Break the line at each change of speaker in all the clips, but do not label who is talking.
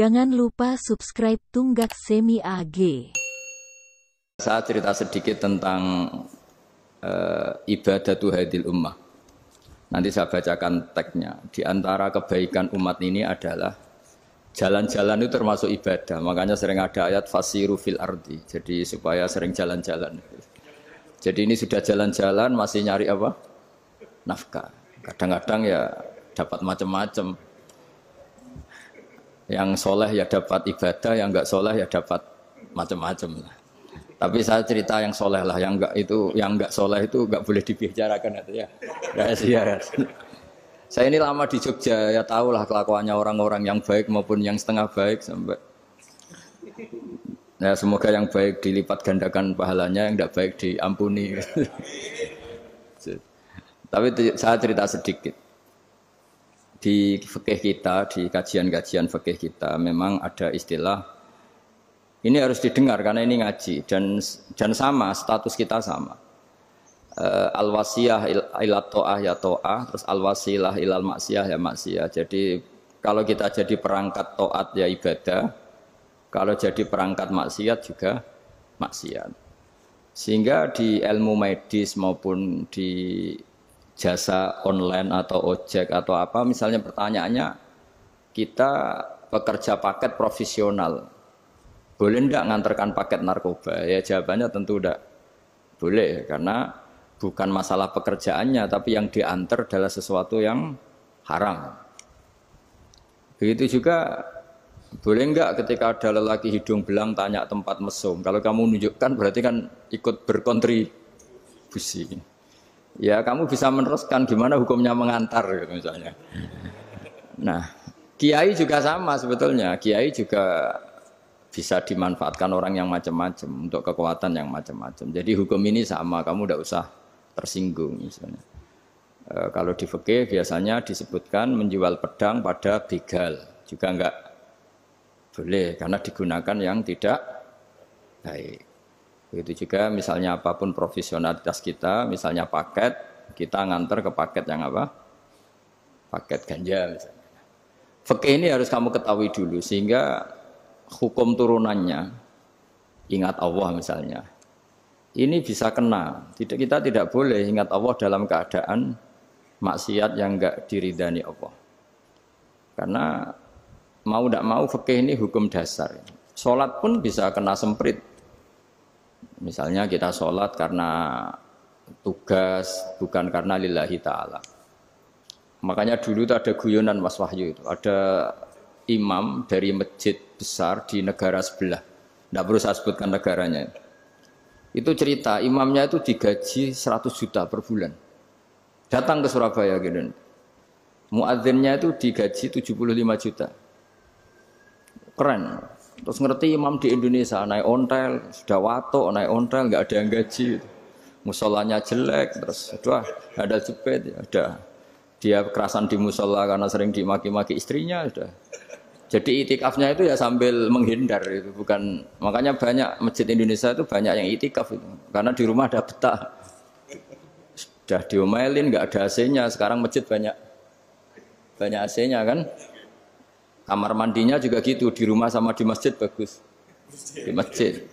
Jangan lupa subscribe Tunggak Semi AG.
Saya cerita sedikit tentang ibadatu hadil ummah. Nanti saya bacakan teksnya. Di antara kebaikan umat ini adalah jalan-jalan itu termasuk ibadah. Makanya sering ada ayat fasiru fil ardi. Jadi supaya sering jalan-jalan. Jadi ini sudah jalan-jalan masih nyari apa? Nafkah. Kadang-kadang ya dapat macam-macam. Yang soleh ya dapat ibadah, yang enggak soleh ya dapat macam-macam lah. Tapi saya cerita yang soleh lah, yang enggak soleh itu enggak boleh dibicarakan ya. Rahasia. Saya ini lama di Jogja, ya tahulah kelakuannya orang-orang yang baik maupun yang setengah baik sampai. Ya semoga yang baik dilipat gandakan pahalanya, yang enggak baik diampuni. Tapi saya cerita sedikit. Di fikih kita, di kajian-kajian fikih kita memang ada istilah ini harus didengar karena ini ngaji dan sama status kita sama. Al-wasiyah ila ta'ah ya ta'ah, terus al-wasilah ilal maksiyah ya maksiyah. Jadi kalau kita jadi perangkat taat ya ibadah, kalau jadi perangkat maksiat juga maksiat. Sehingga di ilmu medis maupun di jasa online atau ojek atau apa, misalnya pertanyaannya kita pekerja paket profesional, boleh enggak ngantarkan paket narkoba? Ya jawabannya tentu enggak boleh, karena bukan masalah pekerjaannya, tapi yang diantar adalah sesuatu yang haram. Begitu juga boleh enggak ketika ada lelaki hidung belang tanya tempat mesum, kalau kamu menunjukkan berarti kan ikut berkontribusi. Ya kamu bisa meneruskan gimana hukumnya mengantar gitu misalnya. Nah, kiai juga sama sebetulnya. Kiai juga bisa dimanfaatkan orang yang macam-macam untuk kekuatan yang macam-macam. Jadi hukum ini sama, kamu tidak usah tersinggung misalnya. Kalau di fikih biasanya disebutkan menjual pedang pada begal juga enggak boleh karena digunakan yang tidak baik. Begitu juga misalnya apapun profesionalitas kita, misalnya paket, kita nganter ke paket yang apa? Paket ganja misalnya. Fikih ini harus kamu ketahui dulu sehingga hukum turunannya, ingat Allah misalnya, ini bisa kena. Kita tidak boleh ingat Allah dalam keadaan maksiat yang enggak diridani Allah. Karena mau tidak mau fikih ini hukum dasar. Sholat pun bisa kena semprit. Misalnya kita sholat karena tugas, bukan karena lillahi ta'ala. Makanya dulu itu ada guyonan Mas Wahyu itu. Ada imam dari masjid besar di negara sebelah. Tidak perlu saya sebutkan negaranya. Itu cerita, imamnya itu digaji 100 juta per bulan. Datang ke Surabaya gitu. Muadzinnya itu digaji 75 juta. Keren. Terus ngerti imam di Indonesia naik ontel, sudah watok naik ontel, nggak ada yang gaji, musolanya jelek, terus sudah ada jepit, ada dia kerasan di musola karena sering dimaki-maki istrinya, sudah. Jadi itikafnya itu ya sambil menghindar itu, bukan makanya banyak masjid Indonesia itu banyak yang itikaf itu, karena di rumah ada betah, sudah diomelin nggak ada AC-nya, sekarang masjid banyak AC-nya kan. Kamar mandinya juga gitu, di rumah sama di masjid bagus. Di masjid.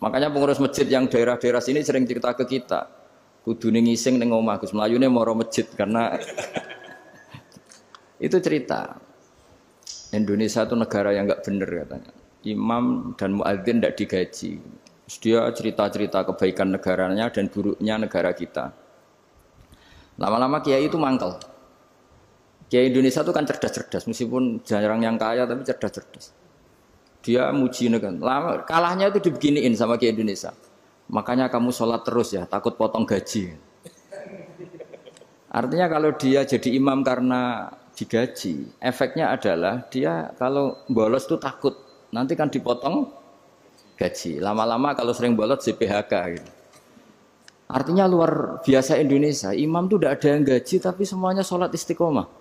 Makanya pengurus masjid yang daerah-daerah sini sering cerita ke kita. Kudune ngising ning omah Gus, mlayune moro masjid karena itu cerita. Indonesia itu negara yang enggak benar katanya. Imam dan muadzin tidak digaji. Terus dia cerita-cerita kebaikan negaranya dan buruknya negara kita. Lama-lama kiai itu mangkel. Kiai Indonesia itu kan cerdas-cerdas, meskipun jarang yang kaya tapi cerdas-cerdas. Dia muji negara. Lama kalahnya itu dibeginiin sama Kiai Indonesia. Makanya kamu sholat terus ya, takut potong gaji. Artinya kalau dia jadi imam karena digaji, efeknya adalah dia kalau bolos itu takut nanti kan dipotong gaji. Lama-lama kalau sering bolos di PHK gitu. Artinya luar biasa Indonesia. Imam itu tidak ada yang gaji tapi semuanya sholat istiqomah.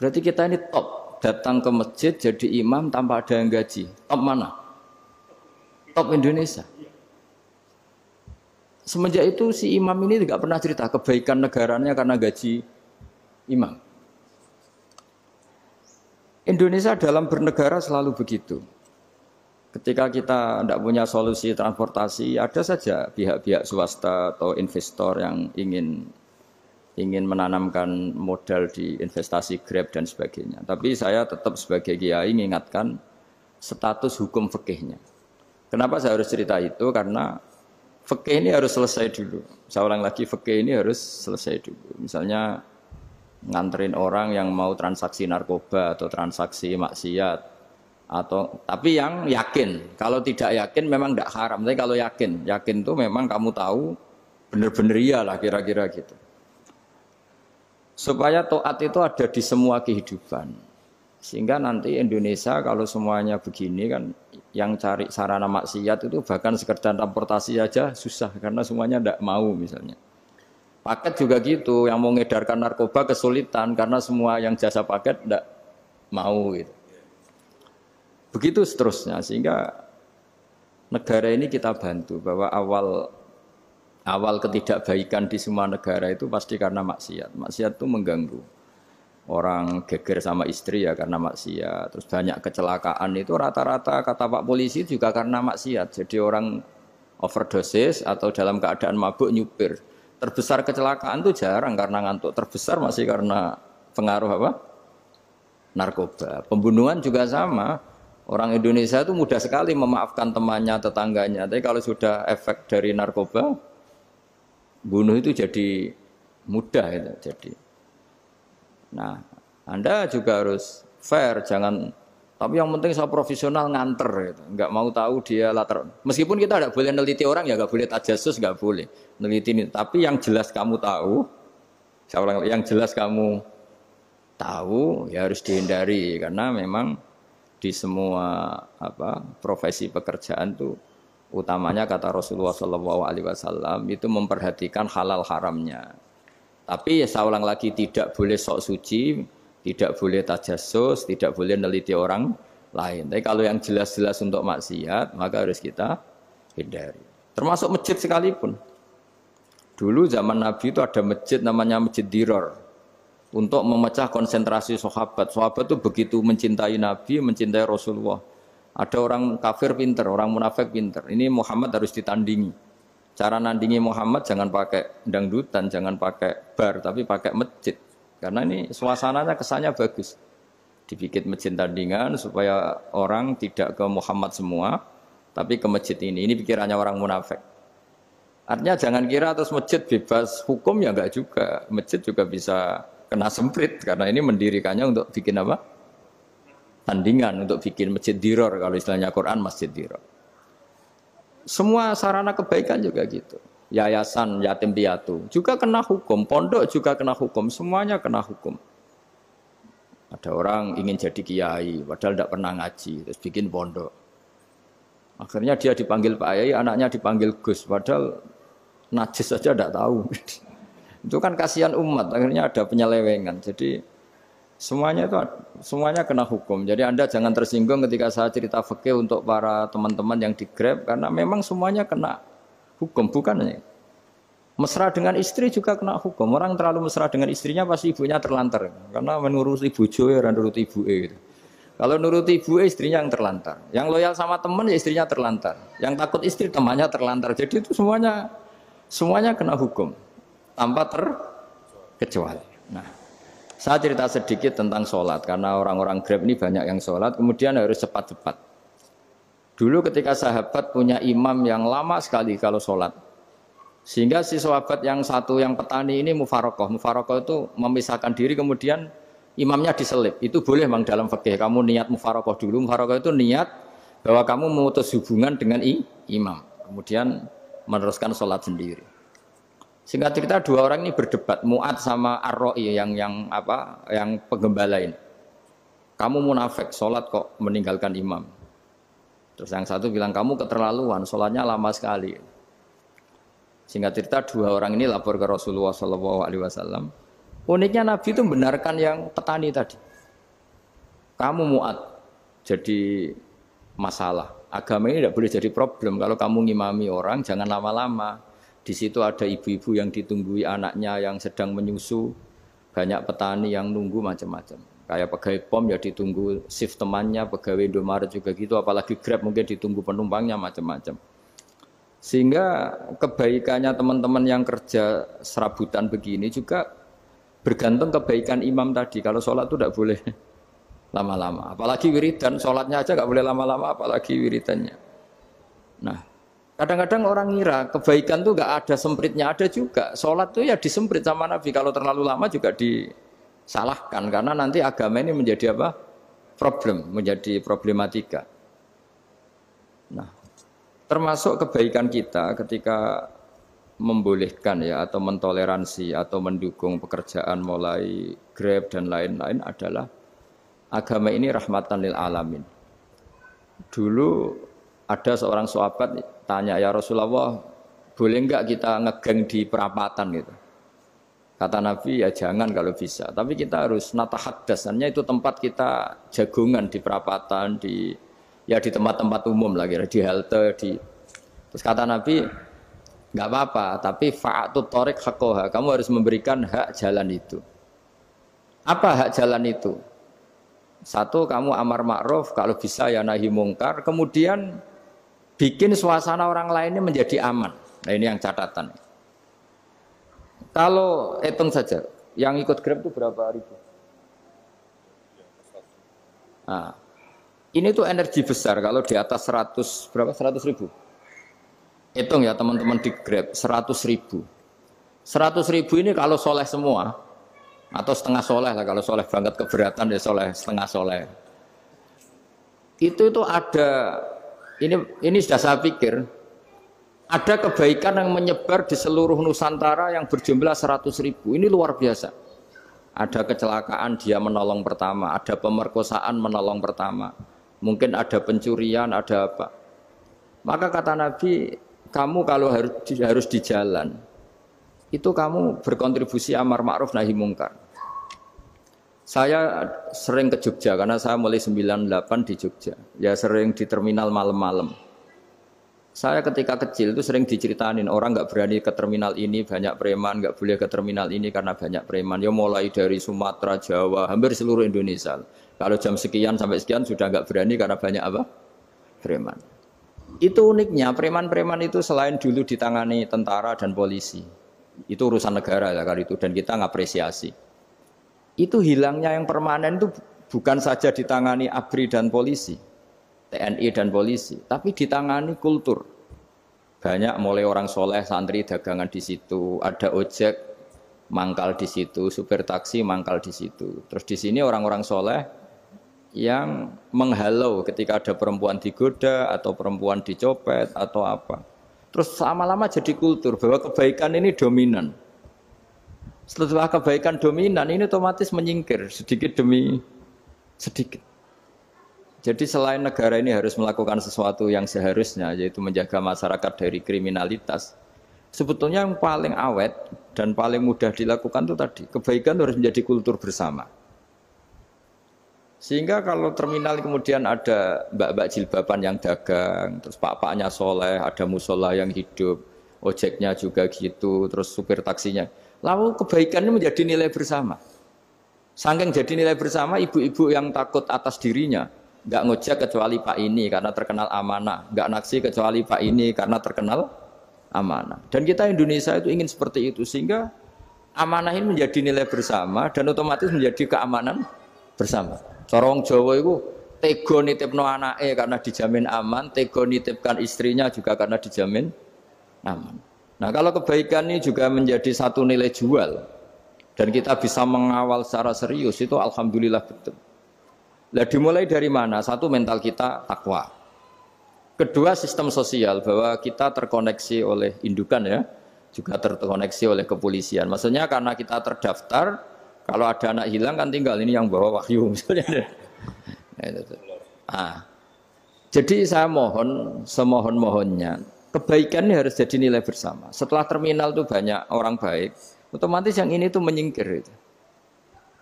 Berarti kita ini top, datang ke masjid jadi imam tanpa ada yang gaji. Top mana? Top Indonesia. Semenjak itu si imam ini tidak pernah cerita kebaikan negaranya karena gaji imam. Indonesia dalam bernegara selalu begitu. Ketika kita tidak punya solusi transportasi, ada saja pihak-pihak swasta atau investor yang ingin menanamkan modal di investasi Grab dan sebagainya. Tapi saya tetap sebagai kiai mengingatkan status hukum fikihnya. Kenapa saya harus cerita itu? Karena fikih ini harus selesai dulu. Saya ulang lagi, fikih ini harus selesai dulu. Misalnya nganterin orang yang mau transaksi narkoba atau transaksi maksiat, atau tapi yang yakin. Kalau tidak yakin memang tidak haram. Tapi kalau yakin itu memang kamu tahu benar-benar iyalah kira-kira gitu. Supaya taat itu ada di semua kehidupan. Sehingga nanti Indonesia kalau semuanya begini kan, yang cari sarana maksiat itu bahkan sekedar transportasi aja susah karena semuanya tidak mau misalnya. Paket juga gitu, yang mau ngedarkan narkoba kesulitan karena semua yang jasa paket tidak mau gitu. Begitu seterusnya, sehingga negara ini kita bantu bahwa awal ketidakbaikan di semua negara itu pasti karena maksiat. Maksiat itu mengganggu. Orang geger sama istri ya karena maksiat. Terus banyak kecelakaan itu rata-rata kata Pak Polisi juga karena maksiat. Jadi orang overdosis atau dalam keadaan mabuk nyupir. Terbesar kecelakaan itu jarang karena ngantuk. Terbesar masih karena pengaruh apa? Narkoba. Pembunuhan juga sama. Orang Indonesia itu mudah sekali memaafkan temannya, tetangganya. Tapi kalau sudah efek dari narkoba, bunuh itu jadi mudah itu. Jadi, nah, Anda juga harus fair, jangan. Tapi yang penting saya profesional nganter, gitu. Nggak mau tahu dia latar. Meskipun kita tidak boleh neliti orang, ya nggak boleh tajasus, nggak boleh neliti ini. Tapi yang jelas kamu tahu, yang jelas kamu tahu, ya harus dihindari karena memang di semua profesi pekerjaan itu utamanya kata Rasulullah SAW itu memperhatikan halal haramnya. Tapi ya saya ulang lagi tidak boleh sok suci, tidak boleh tajasus, tidak boleh neliti orang lain. Tapi kalau yang jelas-jelas untuk maksiat maka harus kita hindari. Termasuk masjid sekalipun. Dulu zaman Nabi itu ada masjid namanya Masjid Dirar. Untuk memecah konsentrasi sahabat. Sahabat itu begitu mencintai Nabi, mencintai Rasulullah. Ada orang kafir pinter, orang munafik pinter. Ini Muhammad harus ditandingi. Cara nandingi Muhammad jangan pakai dangdutan, jangan pakai bar, tapi pakai masjid. Karena ini suasananya kesannya bagus. Dibikin masjid tandingan supaya orang tidak ke Muhammad semua, tapi ke masjid ini. Ini pikirannya orang munafik. Artinya jangan kira terus masjid bebas hukum, ya enggak juga. Masjid juga bisa kena semprit karena ini mendirikannya untuk bikin apa? Tandingan, untuk bikin masjid diror, kalau istilahnya Quran masjid diror. Semua sarana kebaikan juga gitu. Yayasan yatim piatu juga kena hukum, pondok juga kena hukum, semuanya kena hukum. Ada orang ingin jadi kiai padahal tidak pernah ngaji, terus bikin pondok. Akhirnya dia dipanggil Pak Yai, anaknya dipanggil Gus, padahal najis saja tidak tahu. Itu kan kasihan umat, akhirnya ada penyelewengan. Jadi semuanya kena hukum. Jadi Anda jangan tersinggung ketika saya cerita fikih untuk para teman-teman yang di Grab, karena memang semuanya kena hukum, bukan? Mesra dengan istri juga kena hukum. Orang terlalu mesra dengan istrinya pasti ibunya terlantar, karena menurut ibu ya nurut ibu gitu. Kalau nurut ibu istrinya yang terlantar. Yang loyal sama teman ya istrinya terlantar. Yang takut istri temannya terlantar. Jadi itu semuanya kena hukum. Tanpa terkecuali. Nah, saya cerita sedikit tentang sholat karena orang-orang Grab ini banyak yang sholat, kemudian harus cepat-cepat. Dulu ketika sahabat punya imam yang lama sekali kalau sholat, sehingga si sahabat yang satu yang petani ini mufarokoh itu memisahkan diri, kemudian imamnya diselip. Itu boleh memang dalam fikih. Kamu niat mufarokoh dulu. Mufarokoh itu niat bahwa kamu memutus hubungan dengan imam, kemudian meneruskan sholat sendiri. Singkat cerita dua orang ini berdebat, Mu'ad sama Ar-Ra'i yang penggembalain. Kamu munafik, sholat kok meninggalkan imam. Terus yang satu bilang kamu keterlaluan, sholatnya lama sekali. Singkat cerita dua orang ini lapor ke Rasulullah SAW. Uniknya Nabi itu membenarkan yang petani tadi. Kamu Mu'ad jadi masalah. Agama ini tidak boleh jadi problem. Kalau kamu ngimami orang jangan lama-lama. Di situ ada ibu-ibu yang ditunggui anaknya yang sedang menyusu, banyak petani yang nunggu macam-macam. Kayak pegawai POM ya ditunggu shift temannya, pegawai Indomaret juga gitu, apalagi Grab mungkin ditunggu penumpangnya macam-macam. Sehingga kebaikannya teman-teman yang kerja serabutan begini juga bergantung kebaikan imam tadi. Kalau sholat itu tidak boleh lama-lama. Apalagi wiridan, sholatnya aja nggak boleh lama-lama, apalagi wiridannya. Nah, kadang-kadang orang ngira kebaikan tuh nggak ada sempritnya, ada juga. Sholat tuh ya disemprit sama Nabi. Kalau terlalu lama juga disalahkan karena nanti agama ini menjadi apa? Problem, menjadi problematika. Nah, termasuk kebaikan kita ketika membolehkan ya atau mentoleransi atau mendukung pekerjaan mulai Grab dan lain-lain adalah agama ini rahmatan lil alamin. Dulu ada seorang sahabat tanya, ya Rasulullah, boleh enggak kita ngegeng di perapatan gitu? Kata Nabi, ya jangan kalau bisa. Tapi kita harus natahaddasannya itu tempat kita jagungan di perapatan, di tempat-tempat umum lagi, di halte, Terus kata Nabi, enggak apa-apa, tapi fa'atut thoriq haqqaha. Kamu harus memberikan hak jalan itu. Apa hak jalan itu? Satu, kamu amar ma'ruf, kalau bisa ya nahi mungkar. Kemudian bikin suasana orang lainnya menjadi aman. Nah ini yang catatan. Kalau hitung saja, yang ikut Grab itu berapa ribu? Nah, ini tuh energi besar kalau di atas 100, berapa? 100 ribu. Hitung ya teman-teman di Grab, 100 ribu. 100 ribu ini kalau soleh semua, atau setengah soleh lah, kalau soleh banget keberatan ya soleh, setengah soleh. Itu ada, ini sudah saya pikir, ada kebaikan yang menyebar di seluruh Nusantara yang berjumlah 100 ribu. Ini luar biasa. Ada kecelakaan dia menolong pertama, ada pemerkosaan menolong pertama, mungkin ada pencurian, ada apa. Maka kata Nabi, kamu kalau harus di jalan, itu kamu berkontribusi amar ma'ruf nahi mungkar. Saya sering ke Jogja karena saya mulai 98 di Jogja. Ya sering di terminal malam-malam. Saya ketika kecil itu sering diceritain orang nggak berani ke terminal ini banyak preman, nggak boleh ke terminal ini karena banyak preman. Ya mulai dari Sumatera, Jawa, hampir seluruh Indonesia. Kalau jam sekian sampai sekian sudah nggak berani karena banyak apa? Preman. Itu uniknya preman-preman itu selain dulu ditangani tentara dan polisi, itu urusan negara ya kali itu dan kita ngapresiasi. Itu hilangnya yang permanen itu bukan saja ditangani ABRI dan polisi, TNI dan polisi, tapi ditangani kultur. Banyak mulai orang soleh, santri dagangan di situ, ada ojek mangkal di situ, supir taksi mangkal di situ. Terus di sini orang-orang soleh yang menghalau ketika ada perempuan digoda atau perempuan dicopet atau apa. Terus lama-lama jadi kultur bahwa kebaikan ini dominan. Setelah kebaikan dominan ini otomatis menyingkir sedikit demi sedikit. Jadi selain negara ini harus melakukan sesuatu yang seharusnya, yaitu menjaga masyarakat dari kriminalitas, sebetulnya yang paling awet dan paling mudah dilakukan itu tadi, kebaikan harus menjadi kultur bersama. Sehingga kalau terminal kemudian ada mbak-mbak jilbaban yang dagang, terus pak-paknya soleh, ada musola yang hidup, ojeknya juga gitu, terus supir taksinya. Lalu kebaikan ini menjadi nilai bersama. Saking jadi nilai bersama, ibu-ibu yang takut atas dirinya, nggak ngojek kecuali Pak ini karena terkenal amanah, nggak naksi kecuali Pak ini karena terkenal amanah. Dan kita Indonesia itu ingin seperti itu, sehingga amanah ini menjadi nilai bersama dan otomatis menjadi keamanan bersama. Corong Jawa itu tego nitipno anake karena dijamin aman, tego nitipkan istrinya juga karena dijamin aman. Nah kalau kebaikan ini juga menjadi satu nilai jual dan kita bisa mengawal secara serius itu alhamdulillah betul. Nah dimulai dari mana? Satu, mental kita takwa. Kedua, sistem sosial bahwa kita terkoneksi oleh indukan ya, juga terkoneksi oleh kepolisian. Maksudnya karena kita terdaftar, kalau ada anak hilang kan tinggal ini yang bawa wahyu misalnya. Nah, jadi saya mohon semohon-mohonnya kebaikan ini harus jadi nilai bersama. Setelah terminal itu banyak orang baik, otomatis yang ini tuh menyingkir itu.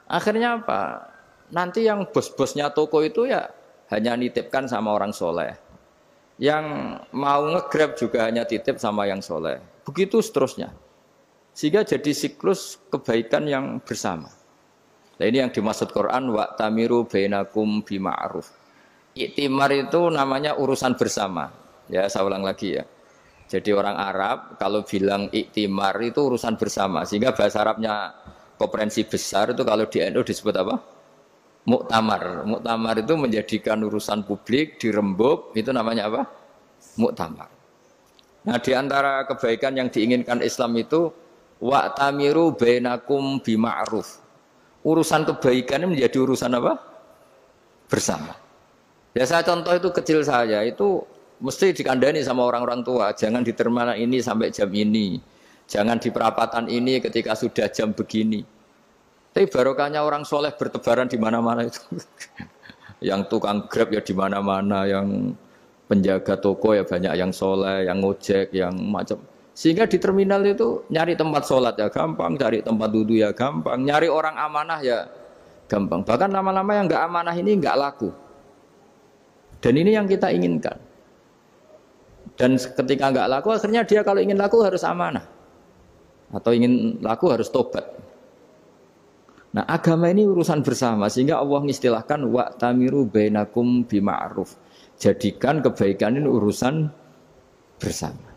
Akhirnya apa? Nanti yang bos-bosnya toko itu ya hanya nitipkan sama orang soleh. Yang mau nge-grab juga hanya titip sama yang soleh. Begitu seterusnya. Sehingga jadi siklus kebaikan yang bersama. Nah ini yang dimaksud Quran wa tamiru bainakum bima'ruf. Iktimar itu namanya urusan bersama. Ya, saya ulang lagi ya. Jadi orang Arab kalau bilang iktimar itu urusan bersama. Sehingga bahasa Arabnya konferensi besar itu kalau di NU disebut apa? Muktamar. Muktamar itu menjadikan urusan publik dirembuk, itu namanya apa? Muktamar. Nah, di antara kebaikan yang diinginkan Islam itu wa tamiru bainakum bima'ruf. Urusan kebaikan ini menjadi urusan apa? Bersama. Ya saya contoh itu kecil saya itu mesti dikandani sama orang-orang tua, jangan di terminal ini sampai jam ini. Jangan di perapatan ini ketika sudah jam begini. Tapi barokahnya orang soleh bertebaran di mana-mana itu. Yang tukang Grab ya di mana-mana, yang penjaga toko ya banyak yang soleh, yang ngojek, yang macam. Sehingga di terminal itu nyari tempat sholat ya gampang, cari tempat duduk ya gampang, nyari orang amanah ya gampang. Bahkan lama-lama yang nggak amanah ini nggak laku. Dan ini yang kita inginkan. Dan ketika nggak laku, akhirnya dia kalau ingin laku harus amanah. Atau ingin laku harus tobat. Nah agama ini urusan bersama. Sehingga Allah mengistilahkan wa'tamiru bainakum bima'ruf. Jadikan kebaikan ini urusan bersama.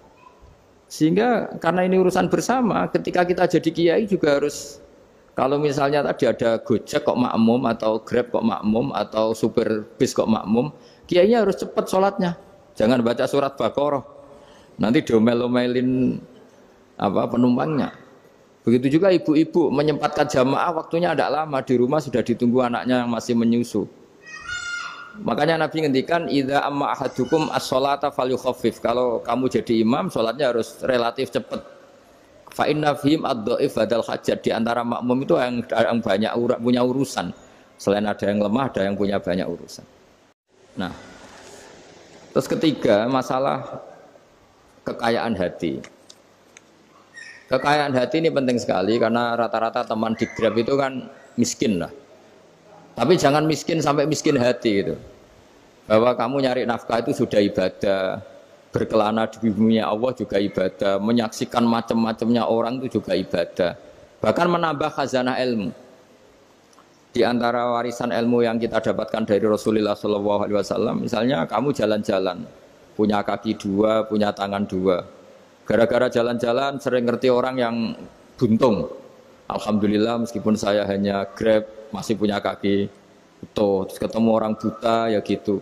Sehingga karena ini urusan bersama, ketika kita jadi kiai juga harus, kalau misalnya tadi ada Gojek kok makmum, atau Grab kok makmum, atau supir bis kok makmum, kiainya harus cepat sholatnya. Jangan baca surat Baqarah, nanti diomel-omelin apa penumpangnya. Begitu juga ibu-ibu menyempatkan jamaah, waktunya tidak lama, di rumah sudah ditunggu anaknya yang masih menyusu. Makanya Nabi ngendikan idza amma ahadukum as-sholata falyukhaffif. Kalau kamu jadi imam, sholatnya harus relatif cepat. Fa inna fihim ad-dhaif badal hajat. Di antara makmum itu yang banyak punya urusan. Selain ada yang lemah, ada yang punya banyak urusan. Nah, terus ketiga, masalah kekayaan hati. Kekayaan hati ini penting sekali karena rata-rata teman di Grab itu kan miskin lah. Tapi jangan miskin sampai miskin hati gitu. Bahwa kamu nyari nafkah itu sudah ibadah, berkelana di bumi Allah juga ibadah, menyaksikan macam-macamnya orang itu juga ibadah. Bahkan menambah khazanah ilmu. Di antara warisan ilmu yang kita dapatkan dari Rasulullah SAW, misalnya kamu jalan-jalan, punya kaki dua, punya tangan dua. Gara-gara jalan-jalan sering ngerti orang yang buntung. Alhamdulillah meskipun saya hanya Grab, masih punya kaki utuh. Terus ketemu orang buta ya gitu.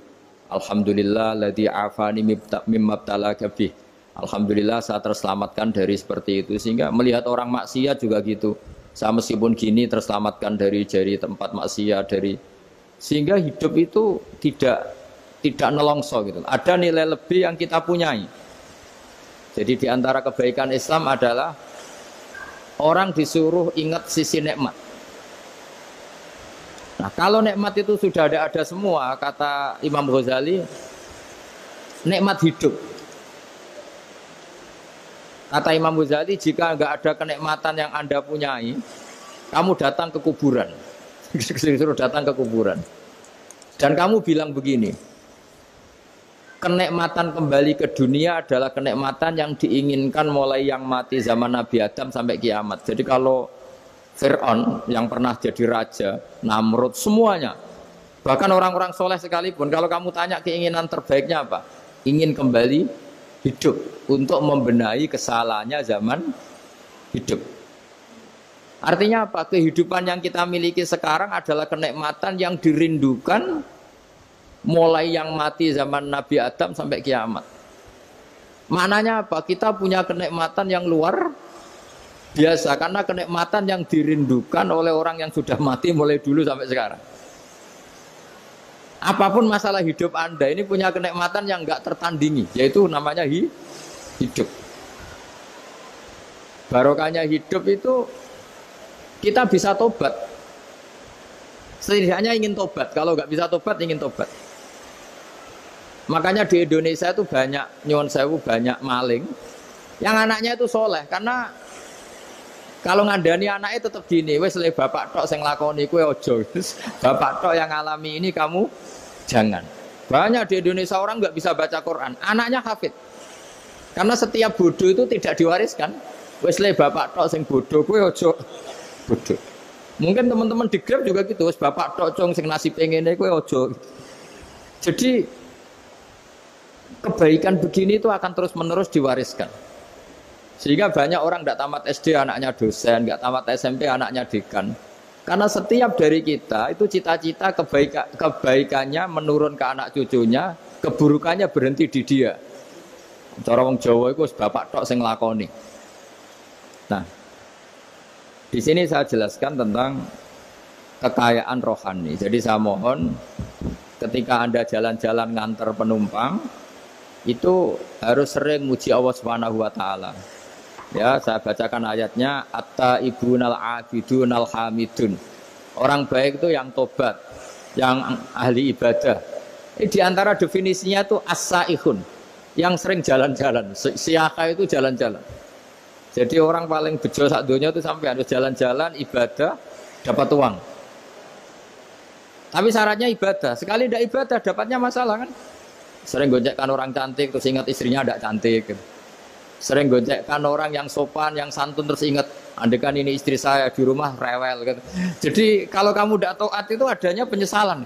Alhamdulillah ladzi afani mimma btalaka bih. Alhamdulillah saya terselamatkan dari seperti itu. Sehingga melihat orang maksiat juga gitu. Saya meskipun gini terselamatkan dari tempat maksiat, sehingga hidup itu tidak nelongso gitu. Ada nilai lebih yang kita punyai. Jadi di antara kebaikan Islam adalah orang disuruh ingat sisi nikmat. Nah, kalau nikmat itu sudah ada semua, kata Imam Ghazali, nikmat hidup. Kata Imam Ghazali, jika enggak ada kenikmatan yang Anda punyai, kamu datang ke kuburan. Disuruh datang ke kuburan. Dan kamu bilang begini, kenikmatan kembali ke dunia adalah kenikmatan yang diinginkan mulai yang mati zaman Nabi Adam sampai kiamat. Jadi kalau Fir'aun yang pernah jadi raja, Namrud, semuanya, bahkan orang-orang soleh sekalipun, kalau kamu tanya keinginan terbaiknya apa? Ingin kembali hidup untuk membenahi kesalahannya zaman hidup. Artinya apa? Kehidupan yang kita miliki sekarang adalah kenikmatan yang dirindukan mulai yang mati zaman Nabi Adam sampai kiamat. Maknanya apa? Kita punya kenikmatan yang luar biasa karena kenikmatan yang dirindukan oleh orang yang sudah mati mulai dulu sampai sekarang. Apapun masalah hidup Anda ini punya kenikmatan yang enggak tertandingi, yaitu namanya hidup. Barokahnya hidup itu kita bisa tobat. Setidaknya ingin tobat. Kalau enggak bisa tobat, ingin tobat. Makanya di Indonesia itu banyak nyuwun sewu, banyak maling yang anaknya itu soleh. Karena kalau ngandani anaknya tetap gini, wes le bapak tok sing lakoni kowe ojo. Bapak tok yang alami ini kamu jangan. Banyak di Indonesia orang nggak bisa baca Quran, anaknya hafid. Karena setiap bodoh itu tidak diwariskan. Wes le bapak tok sing bodoh kowe ojo bodoh. Mungkin teman-teman di Grab juga gitu, bapak tok cong sing nasi pengennya kowe ojo. Jadi kebaikan begini itu akan terus-menerus diwariskan. Sehingga banyak orang tidak tamat SD anaknya dosen, nggak tamat SMP anaknya dekan. Karena setiap dari kita itu cita-cita kebaikannya menurun ke anak cucunya, keburukannya berhenti di dia. Cara wong Jawa itu bapak tok sing nglakoni. Nah, di sini saya jelaskan tentang kekayaan rohani. Jadi saya mohon ketika Anda jalan-jalan nganter penumpang itu harus sering muji Allah Subhanahu wa taala. Ya, saya bacakan ayatnya at-taibunal abidunal hamidun. Orang baik itu yang tobat, yang ahli ibadah. Di antara definisinya itu as-saihun, yang sering jalan-jalan. Siyaka itu jalan-jalan. Jadi orang paling bejo sak donya itu sampai harus jalan-jalan ibadah dapat uang. Tapi syaratnya ibadah. Sekali tidak ibadah dapatnya masalah kan. Sering gonjekkan orang cantik terus ingat istrinya tidak cantik. Sering gonjekkan orang yang sopan, yang santun terus ingat andekan ini istri saya di rumah rewel gitu. Jadi kalau kamu tidak taat itu adanya penyesalan.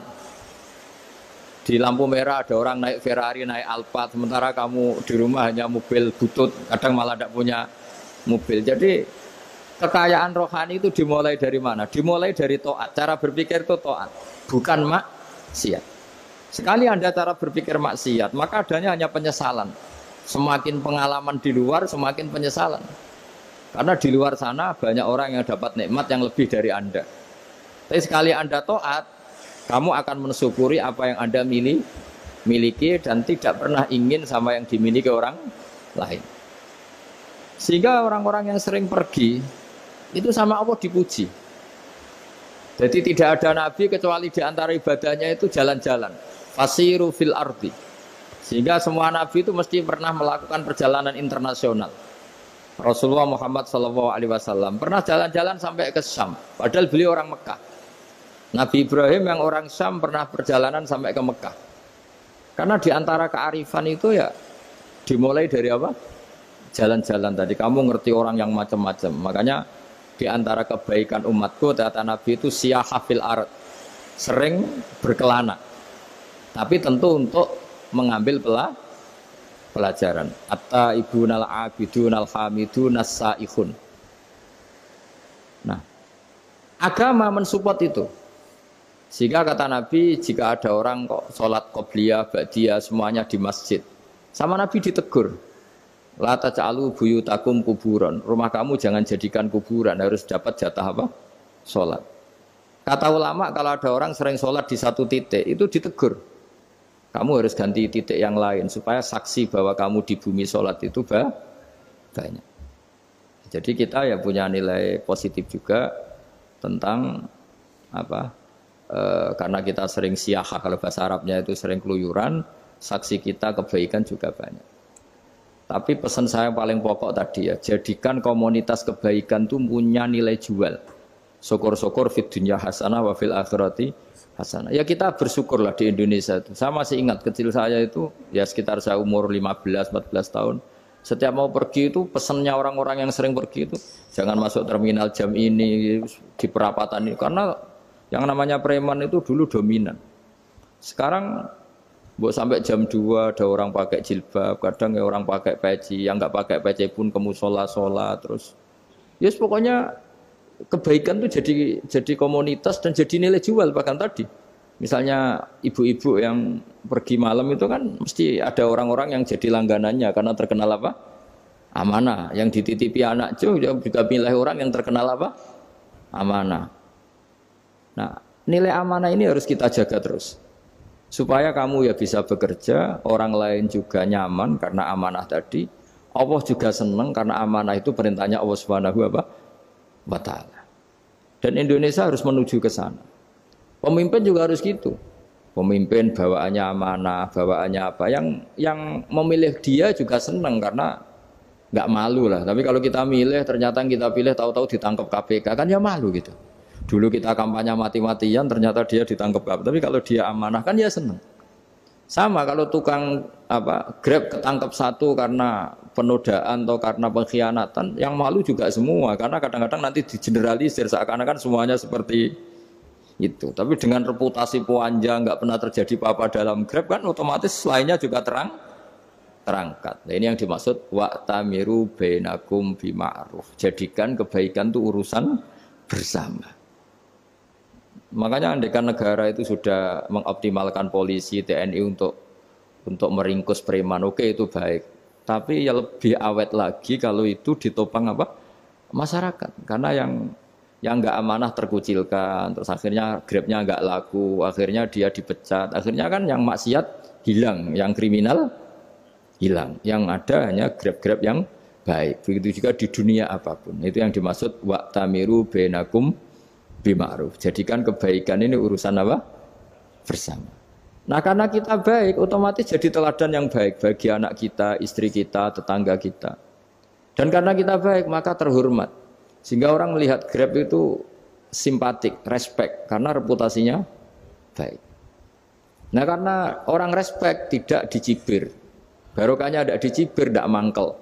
Di lampu merah ada orang naik Ferrari, naik Alphard, sementara kamu di rumah hanya mobil butut, kadang malah tidak punya mobil. Jadi kekayaan rohani itu dimulai dari mana? Dimulai dari taat. Cara berpikir itu taat, bukan maksiat. Sekali Anda cara berpikir maksiat, maka adanya hanya penyesalan. Semakin pengalaman di luar, semakin penyesalan. Karena di luar sana banyak orang yang dapat nikmat yang lebih dari Anda. Tapi sekali Anda taat, kamu akan mensyukuri apa yang Anda miliki dan tidak pernah ingin sama yang dimiliki orang lain. Sehingga orang-orang yang sering pergi itu sama Allah dipuji. Jadi tidak ada nabi kecuali di antara ibadahnya itu jalan-jalan. Fasiru fil ardi. Sehingga semua nabi itu mesti pernah melakukan perjalanan internasional. Rasulullah Muhammad SAW pernah jalan-jalan sampai ke Syam, padahal beliau orang Mekah. Nabi Ibrahim yang orang Syam pernah perjalanan sampai ke Mekah. Karena di antara kearifan itu ya dimulai dari apa? Jalan-jalan tadi. Kamu ngerti orang yang macam-macam. Makanya di antara kebaikan umatku kata Nabi itu siyaha fil ard. Sering berkelana. Tapi tentu untuk mengambil pelajaran. At-taibunal abidunal hamidunas saihun. Nah, agama mensupport itu. Sehingga kata Nabi, jika ada orang kok sholat qobliyah, ba'diyah, semuanya di masjid. Sama Nabi ditegur. La taj'alu buyutakum kuburan. Rumah kamu jangan jadikan kuburan, harus dapat jatah apa? Sholat. Kata ulama, kalau ada orang sering sholat di satu titik, itu ditegur. Kamu harus ganti titik yang lain, supaya saksi bahwa kamu di bumi sholat itu banyak. Jadi kita ya punya nilai positif juga tentang apa? Karena kita sering siyaha, kalau bahasa Arabnya itu sering keluyuran, saksi kita kebaikan juga banyak. Tapi pesan saya yang paling pokok tadi ya, jadikan komunitas kebaikan itu punya nilai jual. Syukur-syukur fid dunya hasanah wa fil akhirati hasanah. Ya kita bersyukurlah di Indonesia itu. Saya masih ingat kecil saya itu, ya sekitar saya umur 15-14 tahun. Setiap mau pergi itu pesannya orang-orang yang sering pergi itu, jangan masuk terminal jam ini, di perapatan ini. Karena yang namanya preman itu dulu dominan. Sekarang sampai jam 2 ada orang pakai jilbab, kadang ya orang pakai peci, yang nggak pakai peci pun ke musola sholat terus. Yes, pokoknya kebaikan itu jadi komunitas dan jadi nilai jual. Bahkan tadi misalnya ibu-ibu yang pergi malam itu kan mesti ada orang-orang yang jadi langganannya karena terkenal apa? Amanah. Yang dititipi anak juga milih orang yang terkenal apa? Amanah. Nah, nilai amanah ini harus kita jaga terus. Supaya kamu ya bisa bekerja, orang lain juga nyaman karena amanah tadi. Allah juga senang karena amanah itu perintahnya Allah Subhanahu wa taala. Dan Indonesia harus menuju ke sana. Pemimpin juga harus gitu. Pemimpin bawaannya amanah, bawaannya apa? Yang memilih dia juga senang karena nggak malu lah. Tapi kalau kita milih ternyata kita pilih tahu-tahu ditangkap KPK kan ya malu gitu. Dulu kita kampanye mati-matian ternyata dia ditangkap KPK. Tapi kalau dia amanah kan ya senang. Sama kalau tukang Grab ketangkep satu karena penodaan atau karena pengkhianatan, yang malu juga semua karena kadang-kadang nanti digeneralisir seakan-akan semuanya seperti itu. Tapi dengan reputasi panjang nggak pernah terjadi apa-apa dalam Grab kan otomatis lainnya juga terangkat. Nah, ini yang dimaksud wa'tamiru bainakum bima'ruf. Jadikan kebaikan itu urusan bersama. Makanya andaikan negara itu sudah mengoptimalkan polisi, TNI untuk meringkus preman, oke itu baik. Tapi ya lebih awet lagi kalau itu ditopang masyarakat. Karena yang nggak amanah terkucilkan, terus akhirnya Grabnya nggak laku, akhirnya dia dipecat, akhirnya kan yang maksiat hilang, yang kriminal hilang, yang ada hanya Grab-Grab yang baik. Begitu juga di dunia apapun. Itu yang dimaksud wa'tamiru bainakum bima'ruf. Jadikan kebaikan ini urusan bersama. Nah karena kita baik, otomatis jadi teladan yang baik bagi anak kita, istri kita, tetangga kita. Dan karena kita baik, maka terhormat. Sehingga orang melihat Grab itu simpatik, respect, karena reputasinya baik. Nah karena orang respect tidak dicibir. Barokahnya tidak dicibir, tidak mangkel.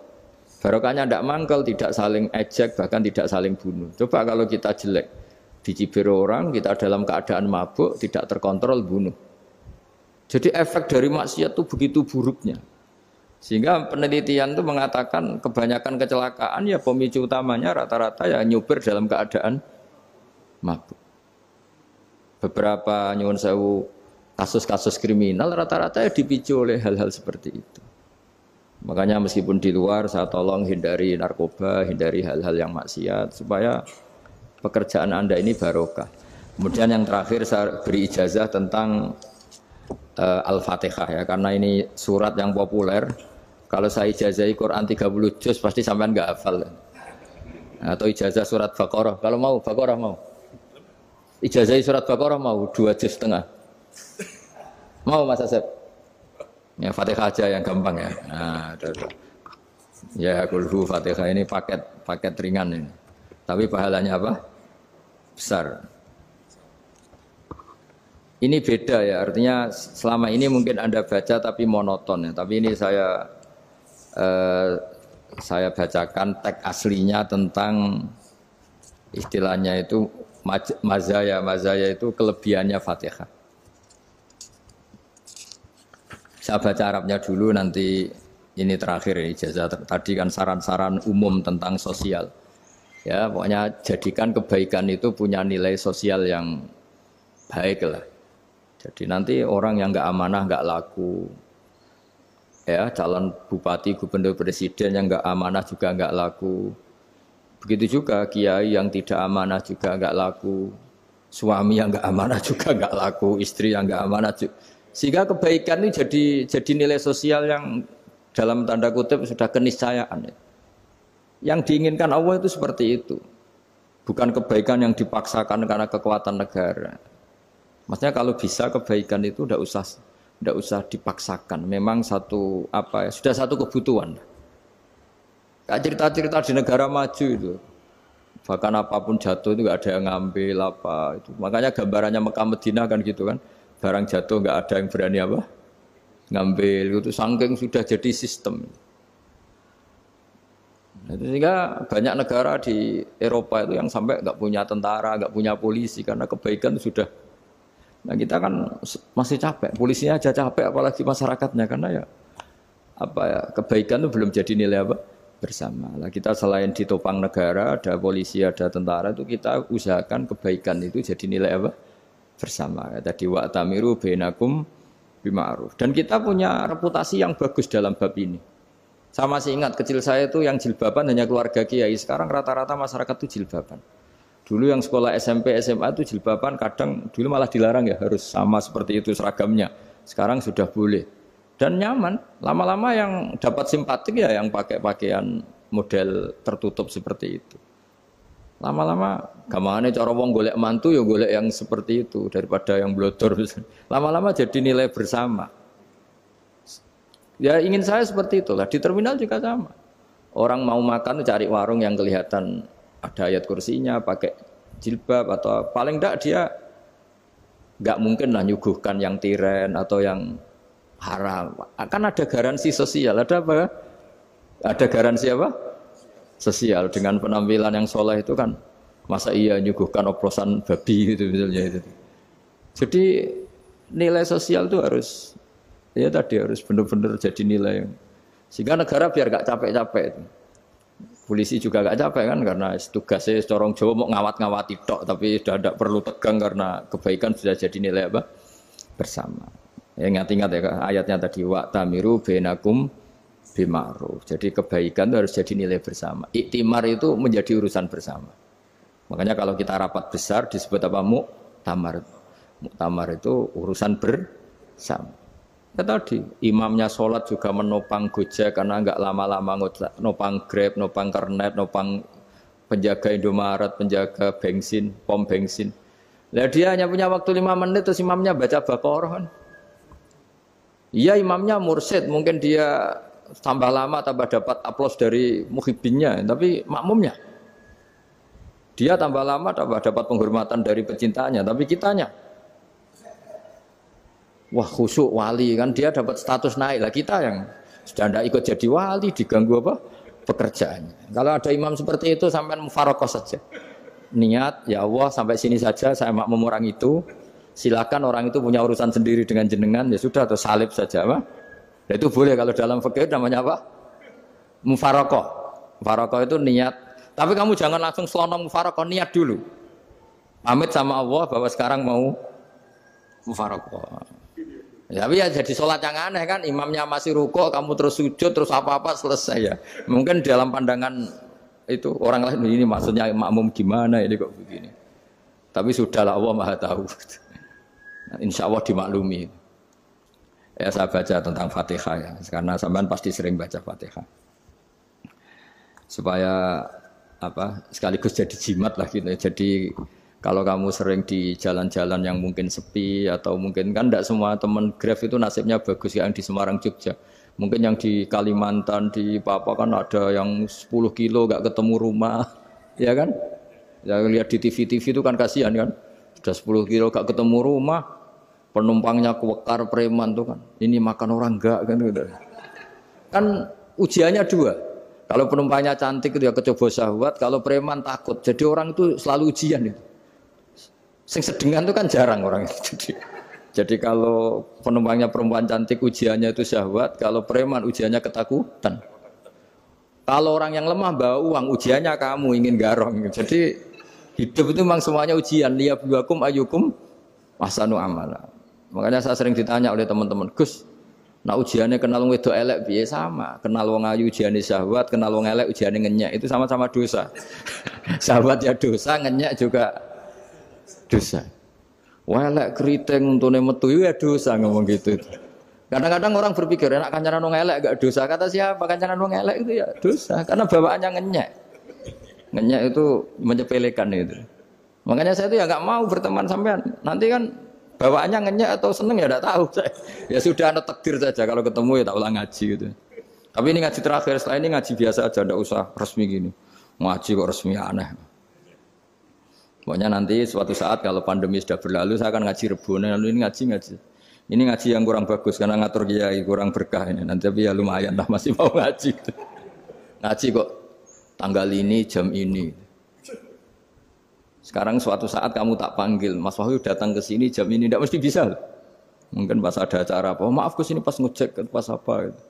Barokahnya tidak mangkel, tidak saling ejek, bahkan tidak saling bunuh. Coba kalau kita jelek, dicibir orang, kita dalam keadaan mabuk, tidak terkontrol, bunuh. Jadi efek dari maksiat itu begitu buruknya. Sehingga penelitian itu mengatakan kebanyakan kecelakaan ya pemicu utamanya rata-rata ya nyupir dalam keadaan mabuk. Beberapa nyuwun sewu kasus-kasus kriminal rata-rata ya dipicu oleh hal-hal seperti itu. Makanya meskipun di luar saya tolong hindari narkoba, hindari hal-hal yang maksiat supaya pekerjaan Anda ini barokah. Kemudian yang terakhir saya beri ijazah tentang Al-Fatihah ya, karena ini surat yang populer. Kalau saya ijazahi Quran 30 juz pasti sampean nggak hafal. Atau ijazah surat Baqarah, kalau mau Baqarah mau. Ijazahi surat Baqarah mau 2 juz setengah. Mau Mas Asep? Ya Fatihah aja yang gampang ya. Nah, ya kulhu Fatihah ini paket ringan ini. Tapi pahalanya besar. Ini beda ya, artinya selama ini mungkin Anda baca tapi monoton ya. Tapi ini saya bacakan teks aslinya tentang istilahnya itu mazaya itu kelebihannya Fatihah. Saya baca Arabnya dulu, nanti ini terakhir ya, ijazah tadi kan saran-saran umum tentang sosial. Ya, pokoknya jadikan kebaikan itu punya nilai sosial yang baik lah. Jadi nanti orang yang nggak amanah nggak laku. Ya, calon bupati, gubernur, presiden yang nggak amanah juga nggak laku. Begitu juga kiai yang tidak amanah juga nggak laku. Suami yang nggak amanah juga nggak laku. Istri yang nggak amanah juga. Sehingga kebaikan ini jadi nilai sosial yang dalam tanda kutip sudah keniscayaan. Yang diinginkan Allah itu seperti itu. Bukan kebaikan yang dipaksakan karena kekuatan negara. Maksudnya kalau bisa kebaikan itu tidak usah dipaksakan. Memang sudah satu kebutuhan. Kayak cerita-cerita di negara maju itu. Bahkan apapun jatuh itu nggak ada yang ngambil itu. Makanya gambarannya Mekah Madinah kan gitu kan. Barang jatuh nggak ada yang berani ngambil. Itu saking sudah jadi sistem. Sehingga banyak negara di Eropa itu yang sampai nggak punya tentara, nggak punya polisi karena kebaikan sudah. Nah kita kan masih capek, polisinya aja capek, apalagi masyarakatnya karena kebaikan itu belum jadi nilai bersama. Nah kita selain ditopang negara, ada polisi, ada tentara itu kita usahakan kebaikan itu jadi nilai bersama. Tadi wa'tamiru bainakum bima'ruf. Dan kita punya reputasi yang bagus dalam bab ini. Saya masih ingat kecil saya itu yang jilbaban hanya keluarga kiai. Sekarang rata-rata masyarakat itu jilbaban. Dulu yang sekolah SMP, SMA itu jilbaban kadang dulu malah dilarang ya, harus sama seperti itu seragamnya. Sekarang sudah boleh. Dan nyaman. Lama-lama yang dapat simpatik ya yang pakai pakaian model tertutup seperti itu. Lama-lama gamane cara wong golek mantu ya golek yang seperti itu daripada yang blodor. Lama-lama jadi nilai bersama. Ya ingin saya seperti itulah. Di terminal juga sama. Orang mau makan cari warung yang kelihatan ada ayat kursinya, pakai jilbab atau paling enggak dia enggak mungkin lah nyuguhkan yang tiren atau yang haram. Akan ada garansi sosial, ada apa? Ada garansi apa? Sosial dengan penampilan yang soleh itu kan masa iya nyuguhkan oplosan babi gitu misalnya itu. Jadi nilai sosial itu harus ya tadi harus benar-benar jadi nilai sehingga negara biar gak capek-capek itu. Polisi juga gak capek kan karena tugasnya corong Jawa mau ngawat-ngawati tok tapi sudah tidak perlu tegang karena kebaikan sudah jadi nilai apa? Bersama. Ya ingat-ingat ya ayatnya tadi wa tamiru bainakum bima'ruf. Jadi kebaikan itu harus jadi nilai bersama. Iktimar itu menjadi urusan bersama. Makanya kalau kita rapat besar disebut apa? Muktamar. Muktamar itu urusan bersama. Ya tadi imamnya sholat juga menopang Gojek karena enggak lama-lama nopang Grab, nopang Kernet, nopang penjaga Indomaret, penjaga bensin, pom bensin. Lah dia hanya punya waktu 5 menit terus imamnya baca Baqarah kan. Iya imamnya mursyid, mungkin dia tambah lama tambah dapat aplaus dari muhibbinnya, tapi makmumnya dia tambah lama tambah dapat penghormatan dari pecintanya, tapi kitanya wah khusyuk wali kan dia dapat status naik lah, kita yang sudah tidak ikut jadi wali diganggu apa pekerjaannya. Kalau ada imam seperti itu sampai mufarokoh saja, niat ya Allah sampai sini saja saya makmum orang itu, silakan orang itu punya urusan sendiri dengan jenengan ya sudah atau salib saja apa. Nah, itu boleh kalau dalam fikih namanya apa? Mufarokoh. Mufarokoh itu niat. Tapi kamu jangan langsung selonong mufarokoh, niat dulu. Pamit sama Allah bahwa sekarang mau mufarokoh. Ya, tapi ya jadi sholat yang aneh kan, imamnya masih rukuk, kamu terus sujud, terus apa-apa selesai ya. Mungkin dalam pandangan itu orang lain ini maksudnya makmum gimana ini kok begini. Tapi sudahlah Allah Maha tahu. Insya Allah dimaklumi. Ya saya baca tentang Fatihah ya, karena sampean pasti sering baca Fatihah. Supaya apa? Sekaligus jadi jimat lah gitu. Jadi kalau kamu sering di jalan-jalan yang mungkin sepi atau mungkin kan tidak semua teman Grab itu nasibnya bagus yang di Semarang Jogja. Mungkin yang di Kalimantan di Papua kan ada yang 10 kilo gak ketemu rumah, ya kan? Ya lihat di TV-TV itu kan kasihan kan. Sudah 10 kilo gak ketemu rumah. Penumpangnya kewekar preman tuh kan, ini makan orang enggak kan gitu. Kan ujiannya dua. Kalau penumpangnya cantik itu ya kecoba syahwat, kalau preman takut. Jadi orang itu selalu ujian itu. Sing sedengan itu kan jarang orang itu. Jadi kalau penumpangnya perempuan cantik ujiannya itu syahwat, kalau preman ujiannya ketakutan. Kalau orang yang lemah bawa uang ujiannya kamu ingin garong. Jadi hidup itu memang semuanya ujian. Liyabluwakum ayyukum ahsanu amala. Makanya saya sering ditanya oleh teman-teman, Gus, nah ujiannya kenal wong wedok elek piye sama, kenal wong ayu ujiane syahwat, kenal wong elek ujiane ngenyek, itu sama-sama dosa. Syahwat ya dosa, ngenyek juga dosa. Wah elek keriting untune metu ya dosa ngomong gitu. Kadang-kadang orang berpikir enak kancanan wong elek gak dosa, kata siapa kancanan wong elek itu ya dosa, karena bawaannya ngenyek. Ngenyek itu menyepelekan itu. Makanya saya itu ya nggak mau berteman sampean. Nanti kan bawaannya ngenyek atau seneng ya tidak tahu saya. Ya sudah ada takdir saja kalau ketemu ya tak ulang ngaji gitu. Tapi ini ngaji terakhir, setelah ini ngaji biasa aja, tidak usah resmi gini. Ngaji kok resmi aneh. Pokoknya nanti suatu saat kalau pandemi sudah berlalu saya akan ngaji Rebona, lalu ini ngaji. Ini ngaji yang kurang bagus karena ngatur kiai kurang berkah ini. Nanti tapi ya lumayan lah masih mau ngaji. Ngaji kok tanggal ini jam ini. Sekarang suatu saat kamu tak panggil, Mas Wahyu datang ke sini jam ini, tidak mesti bisa. Mungkin pas ada acara apa, oh, maaf ke sini pas ngecek, pas apa. Gitu.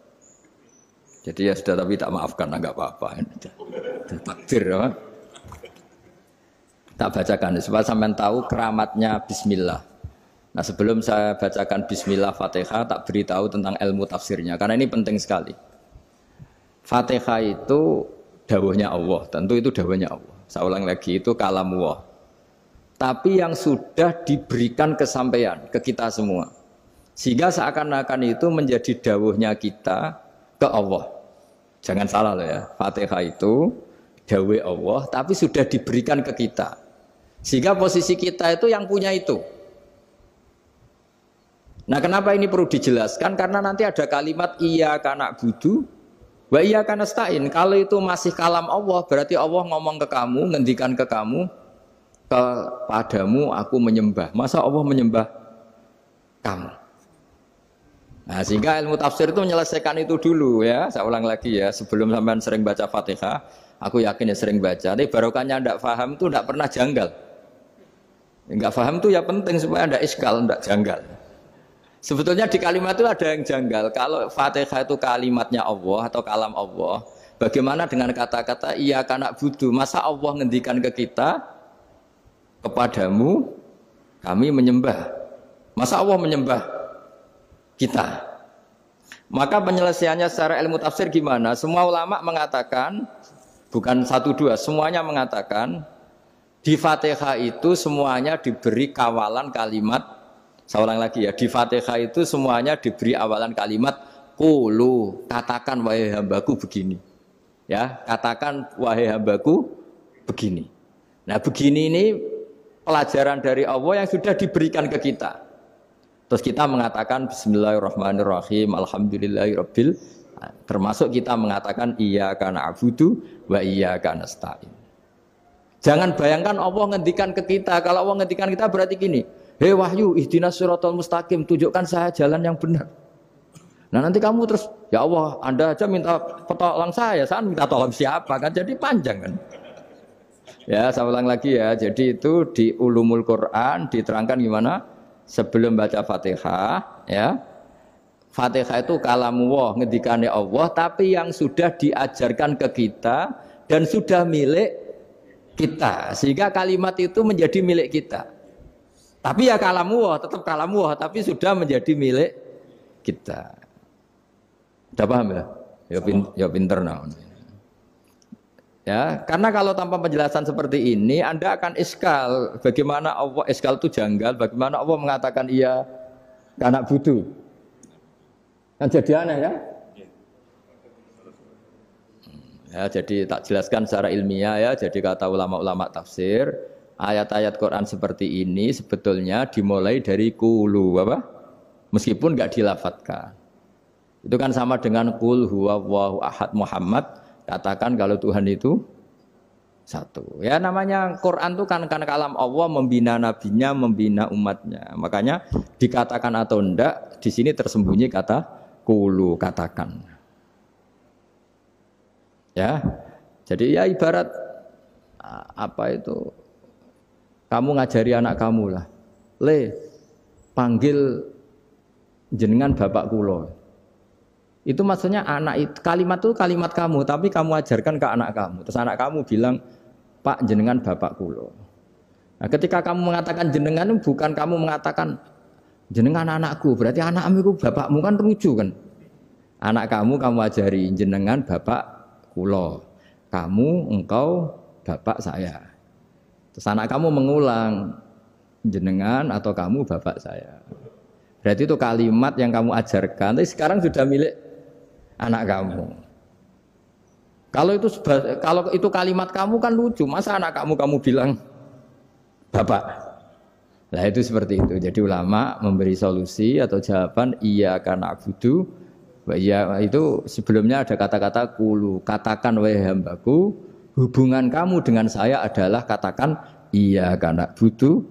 Jadi ya sudah tapi tak maafkan, enggak apa-apa. Takdir ya. Tak bacakan, supaya sampean tahu keramatnya Bismillah. Nah sebelum saya bacakan Bismillah Fatihah, tak beritahu tentang ilmu tafsirnya, karena ini penting sekali. Fatihah itu dawuhnya Allah, tentu itu dawuhnya Allah. Saya ulang lagi itu kalamullah. Tapi yang sudah diberikan kesampaian ke kita semua. Sehingga seakan-akan itu menjadi dawuhnya kita ke Allah. Jangan salah loh ya. Fatihah itu dawuh Allah tapi sudah diberikan ke kita. Sehingga posisi kita itu yang punya itu. Nah, kenapa ini perlu dijelaskan? Karena nanti ada kalimat iyyaka na'budu wa iyyaka nasta'in. Kalau itu masih kalam Allah, berarti Allah ngomong ke kamu, ngendikan ke kamu, kepadamu aku menyembah. Masa Allah menyembah kamu? Nah, sehingga ilmu tafsir itu menyelesaikan itu dulu ya. Saya ulang lagi ya, sebelum sampean sering baca Fatihah, aku yakin ya sering baca. Tapi barokahnya ndak paham itu ndak pernah janggal. Enggak paham itu ya penting supaya ndak iskal, ndak janggal. Sebetulnya di kalimat itu ada yang janggal. Kalau Fatihah itu kalimatnya Allah atau kalam Allah, bagaimana dengan kata-kata iya kana budu? Masa Allah ngendikan ke kita, kepadamu kami menyembah. Masa Allah menyembah kita? Maka penyelesaiannya secara ilmu tafsir gimana? Semua ulama mengatakan, bukan satu dua, semuanya mengatakan di Fatihah itu semuanya diberi kawalan kalimat. Saya ulang lagi ya, di Fatihah itu semuanya diberi awalan kalimat qulu, katakan wahai hambaku begini. Ya, katakan wahai hambaku begini. Nah, begini ini pelajaran dari Allah yang sudah diberikan ke kita. Terus kita mengatakan bismillahirrahmanirrahim, alhamdulillahirabbil, termasuk kita mengatakan iyyaka na'budu wa iyyaka nasta'in. Jangan bayangkan Allah ngendikan ke kita. Kalau Allah ngendikan kita berarti gini, hei wahyu, ihdinas siratal mustaqim, tunjukkan saya jalan yang benar. Nah nanti kamu terus, ya Allah, Anda aja minta tolong saya minta tolong siapa kan? Jadi panjang kan? Ya, saya ulang lagi ya. Jadi itu di Ulumul Quran diterangkan gimana? Sebelum baca Fatihah, ya. Fatihah itu kalamullah, ngendikane Allah, tapi yang sudah diajarkan ke kita dan sudah milik kita. Sehingga kalimat itu menjadi milik kita. Tapi ya kalamullah, tetap kalamullah, tapi sudah menjadi milik kita. Sudah paham ya? Ya pinter nah. Ya, karena kalau tanpa penjelasan seperti ini, Anda akan iskal. Bagaimana Allah iskal itu janggal? Bagaimana Allah mengatakan iya anak butuh? Kan jadi aneh ya? Ya, jadi tak jelaskan secara ilmiah ya. Jadi kata ulama-ulama tafsir, ayat-ayat Quran seperti ini sebetulnya dimulai dari qulu apa? Meskipun enggak dilafatkan. Itu kan sama dengan qul huwallahu ahad Muhammad, katakan kalau Tuhan itu satu. Ya namanya Quran itu kan kalam Allah, membina nabinya, membina umatnya. Makanya dikatakan atau enggak di sini tersembunyi kata qulu, katakan. Ya. Jadi ya ibarat apa itu? Kamu ngajari anak kamu lah. Le, panggil jenengan bapak kula. Itu maksudnya anak itu, kalimat itu kalimat kamu, tapi kamu ajarkan ke anak kamu. Terus anak kamu bilang, Pak jenengan bapak kula. Nah, ketika kamu mengatakan jenengan, bukan kamu mengatakan jenengan anakku, berarti anakmu itu bapakmu, kan lucu kan? Anak kamu ajari jenengan bapak kula. Kamu, engkau bapak saya. Terus anak kamu mengulang jenengan atau kamu bapak saya. Berarti itu kalimat yang kamu ajarkan, tapi sekarang sudah milik anak kamu. Kalau itu kalimat kamu kan lucu, masa anak kamu bilang bapak. Nah itu seperti itu. Jadi ulama memberi solusi atau jawaban iyyaka na'budu wa iya, itu sebelumnya ada kata-kata qulu, katakan wahai hambaku, hubungan kamu dengan saya adalah katakan iyyaka na'budu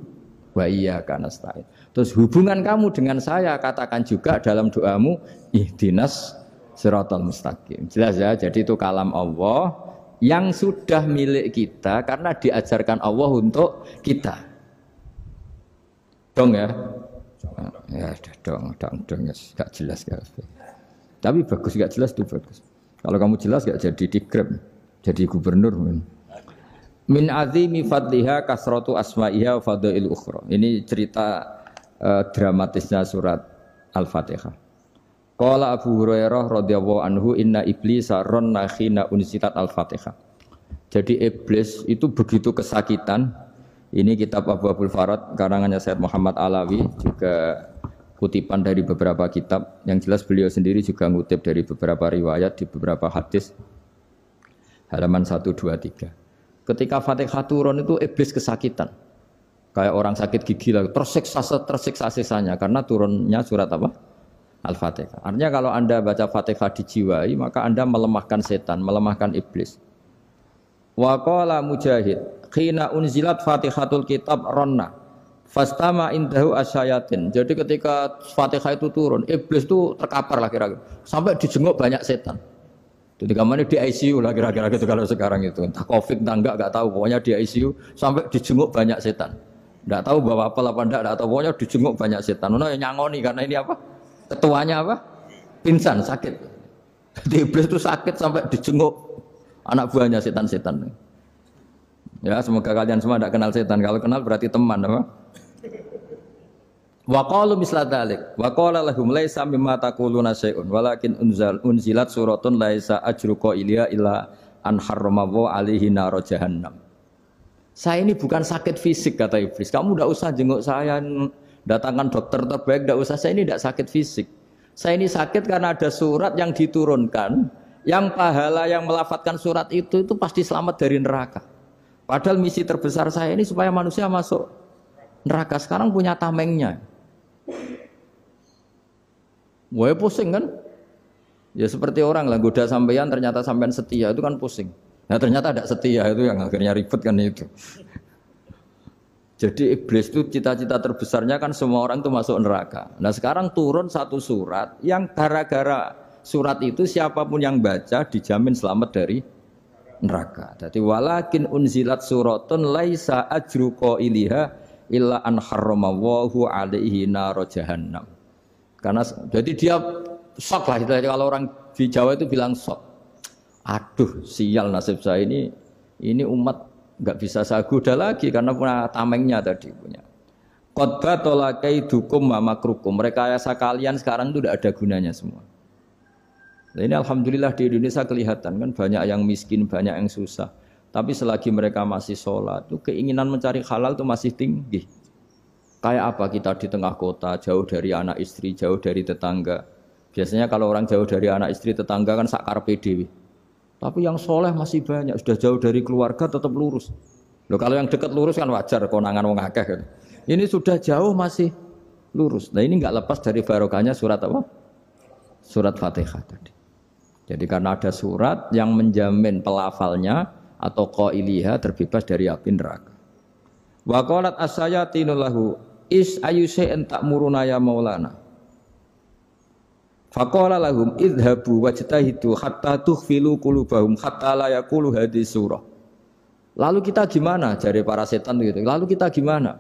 wa iyyaka nasta'in. Terus hubungan kamu dengan saya katakan juga dalam doamu ihdinas siratal mustaqim. Jelas ya, jadi itu kalam Allah yang sudah milik kita karena diajarkan Allah untuk kita. Dong ya? Ya dong ya, gak jelas gak. Tapi bagus gak jelas itu bagus. Kalau kamu jelas gak jadi dikrep, jadi gubernur. Min azimi fadliha kasratu asma'iha wa fadail ukhra. Ini cerita dramatisnya surat Al-Fatihah. Qala Abu Hurairah radhiyallahu anhu inna iblisa ranna khina unsitat Al-Fatihah. Jadi iblis itu begitu kesakitan. Ini kitab Abwaabul Farad karangannya Sayyid Muhammad Alawi, juga kutipan dari beberapa kitab. Yang jelas beliau sendiri juga ngutip dari beberapa riwayat di beberapa hadis. Halaman 1, 2, 3. Ketika Fatihah turun itu iblis kesakitan. Kayak orang sakit gigi lah, tersiksa sisanya karena turunnya surat apa? Al-Fatihah. Artinya kalau Anda baca Fatihah dijiwai, maka Anda melemahkan setan, melemahkan iblis. Wa qala Mujahid, khina unzilat Fatihatul kitab ronna Fastama indahu asyayatin. Jadi ketika Fatihah itu turun, iblis itu terkapar lah kira-kira. Sampai dijenguk banyak setan. Jadi kamarnya di ICU lah kira-kira gitu kalau sekarang itu. Entah Covid entah enggak tahu. Pokoknya di ICU sampai dijenguk banyak setan. Enggak tahu bawa apa enggak tahu. Pokoknya dijenguk banyak setan. Ono yang nyangoni karena ini apa? Ketuanya apa? Pingsan, sakit. Jadi iblis itu sakit sampai dijenguk anak buahnya setan-setan. Ya, semoga kalian semua tidak kenal setan. Kalau kenal berarti teman apa? Wa qalu misla dzalik wa qala lahum laisa mimma taquluna syai'un walakin unzilat suratun laisa ajru qailiha illa an harrama alaihi nar jahannam. Saya ini bukan sakit fisik kata iblis. Kamu tidak usah jenguk saya, datangkan dokter terbaik, tidak usah. Saya ini tidak sakit fisik. Saya ini sakit karena ada surat yang diturunkan, yang pahala yang melafatkan surat itu pasti selamat dari neraka. Padahal misi terbesar saya ini supaya manusia masuk neraka. Sekarang punya tamengnya. Wah pusing kan? Ya seperti orang lah goda sampeyan ternyata sampean setia itu kan pusing. Nah ternyata tidak setia itu yang akhirnya ribet kan itu. Jadi iblis itu cita-cita terbesarnya kan semua orang itu masuk neraka. Nah sekarang turun satu surat yang gara-gara surat itu siapapun yang baca dijamin selamat dari neraka. Jadi walakin unzilat suratun laisa ajru qailiha illa an harramallahu alaihi nar jahannam. Karena jadi dia shock lah kalau orang di Jawa itu bilang shock. Aduh, sial nasib saya ini umat enggak bisa saya goda lagi karena punya tamengnya tadi punya. Qad batala kaidukum wa makrukum. Rekayasa kalian sekarang itu tidak ada gunanya semua. Nah, ini alhamdulillah di Indonesia kelihatan kan banyak yang miskin, banyak yang susah. Tapi selagi mereka masih sholat, itu keinginan mencari halal itu masih tinggi. Kayak apa kita di tengah kota, jauh dari anak istri, jauh dari tetangga. Biasanya kalau orang jauh dari anak istri, tetangga kan sak karepe dhewe. Tapi yang soleh masih banyak, sudah jauh dari keluarga tetap lurus. Loh kalau yang dekat lurus kan wajar, konangan wong akeh kan. Ini sudah jauh masih lurus. Nah ini enggak lepas dari barokahnya surat apa? Surat Fatihah tadi. Jadi karena ada surat yang menjamin pelafalnya atau qailiha terbebas dari api neraka. Wa qalat as-sayatinu lahu is ayyusai'in ta'muruna ya maulana. Faqala lahum idhabu wajtahidu hatta tukhfilu qulubahum hatta la yaqulu hadhihi surah. Lalu kita gimana? Jari para setan gitu. Lalu kita gimana?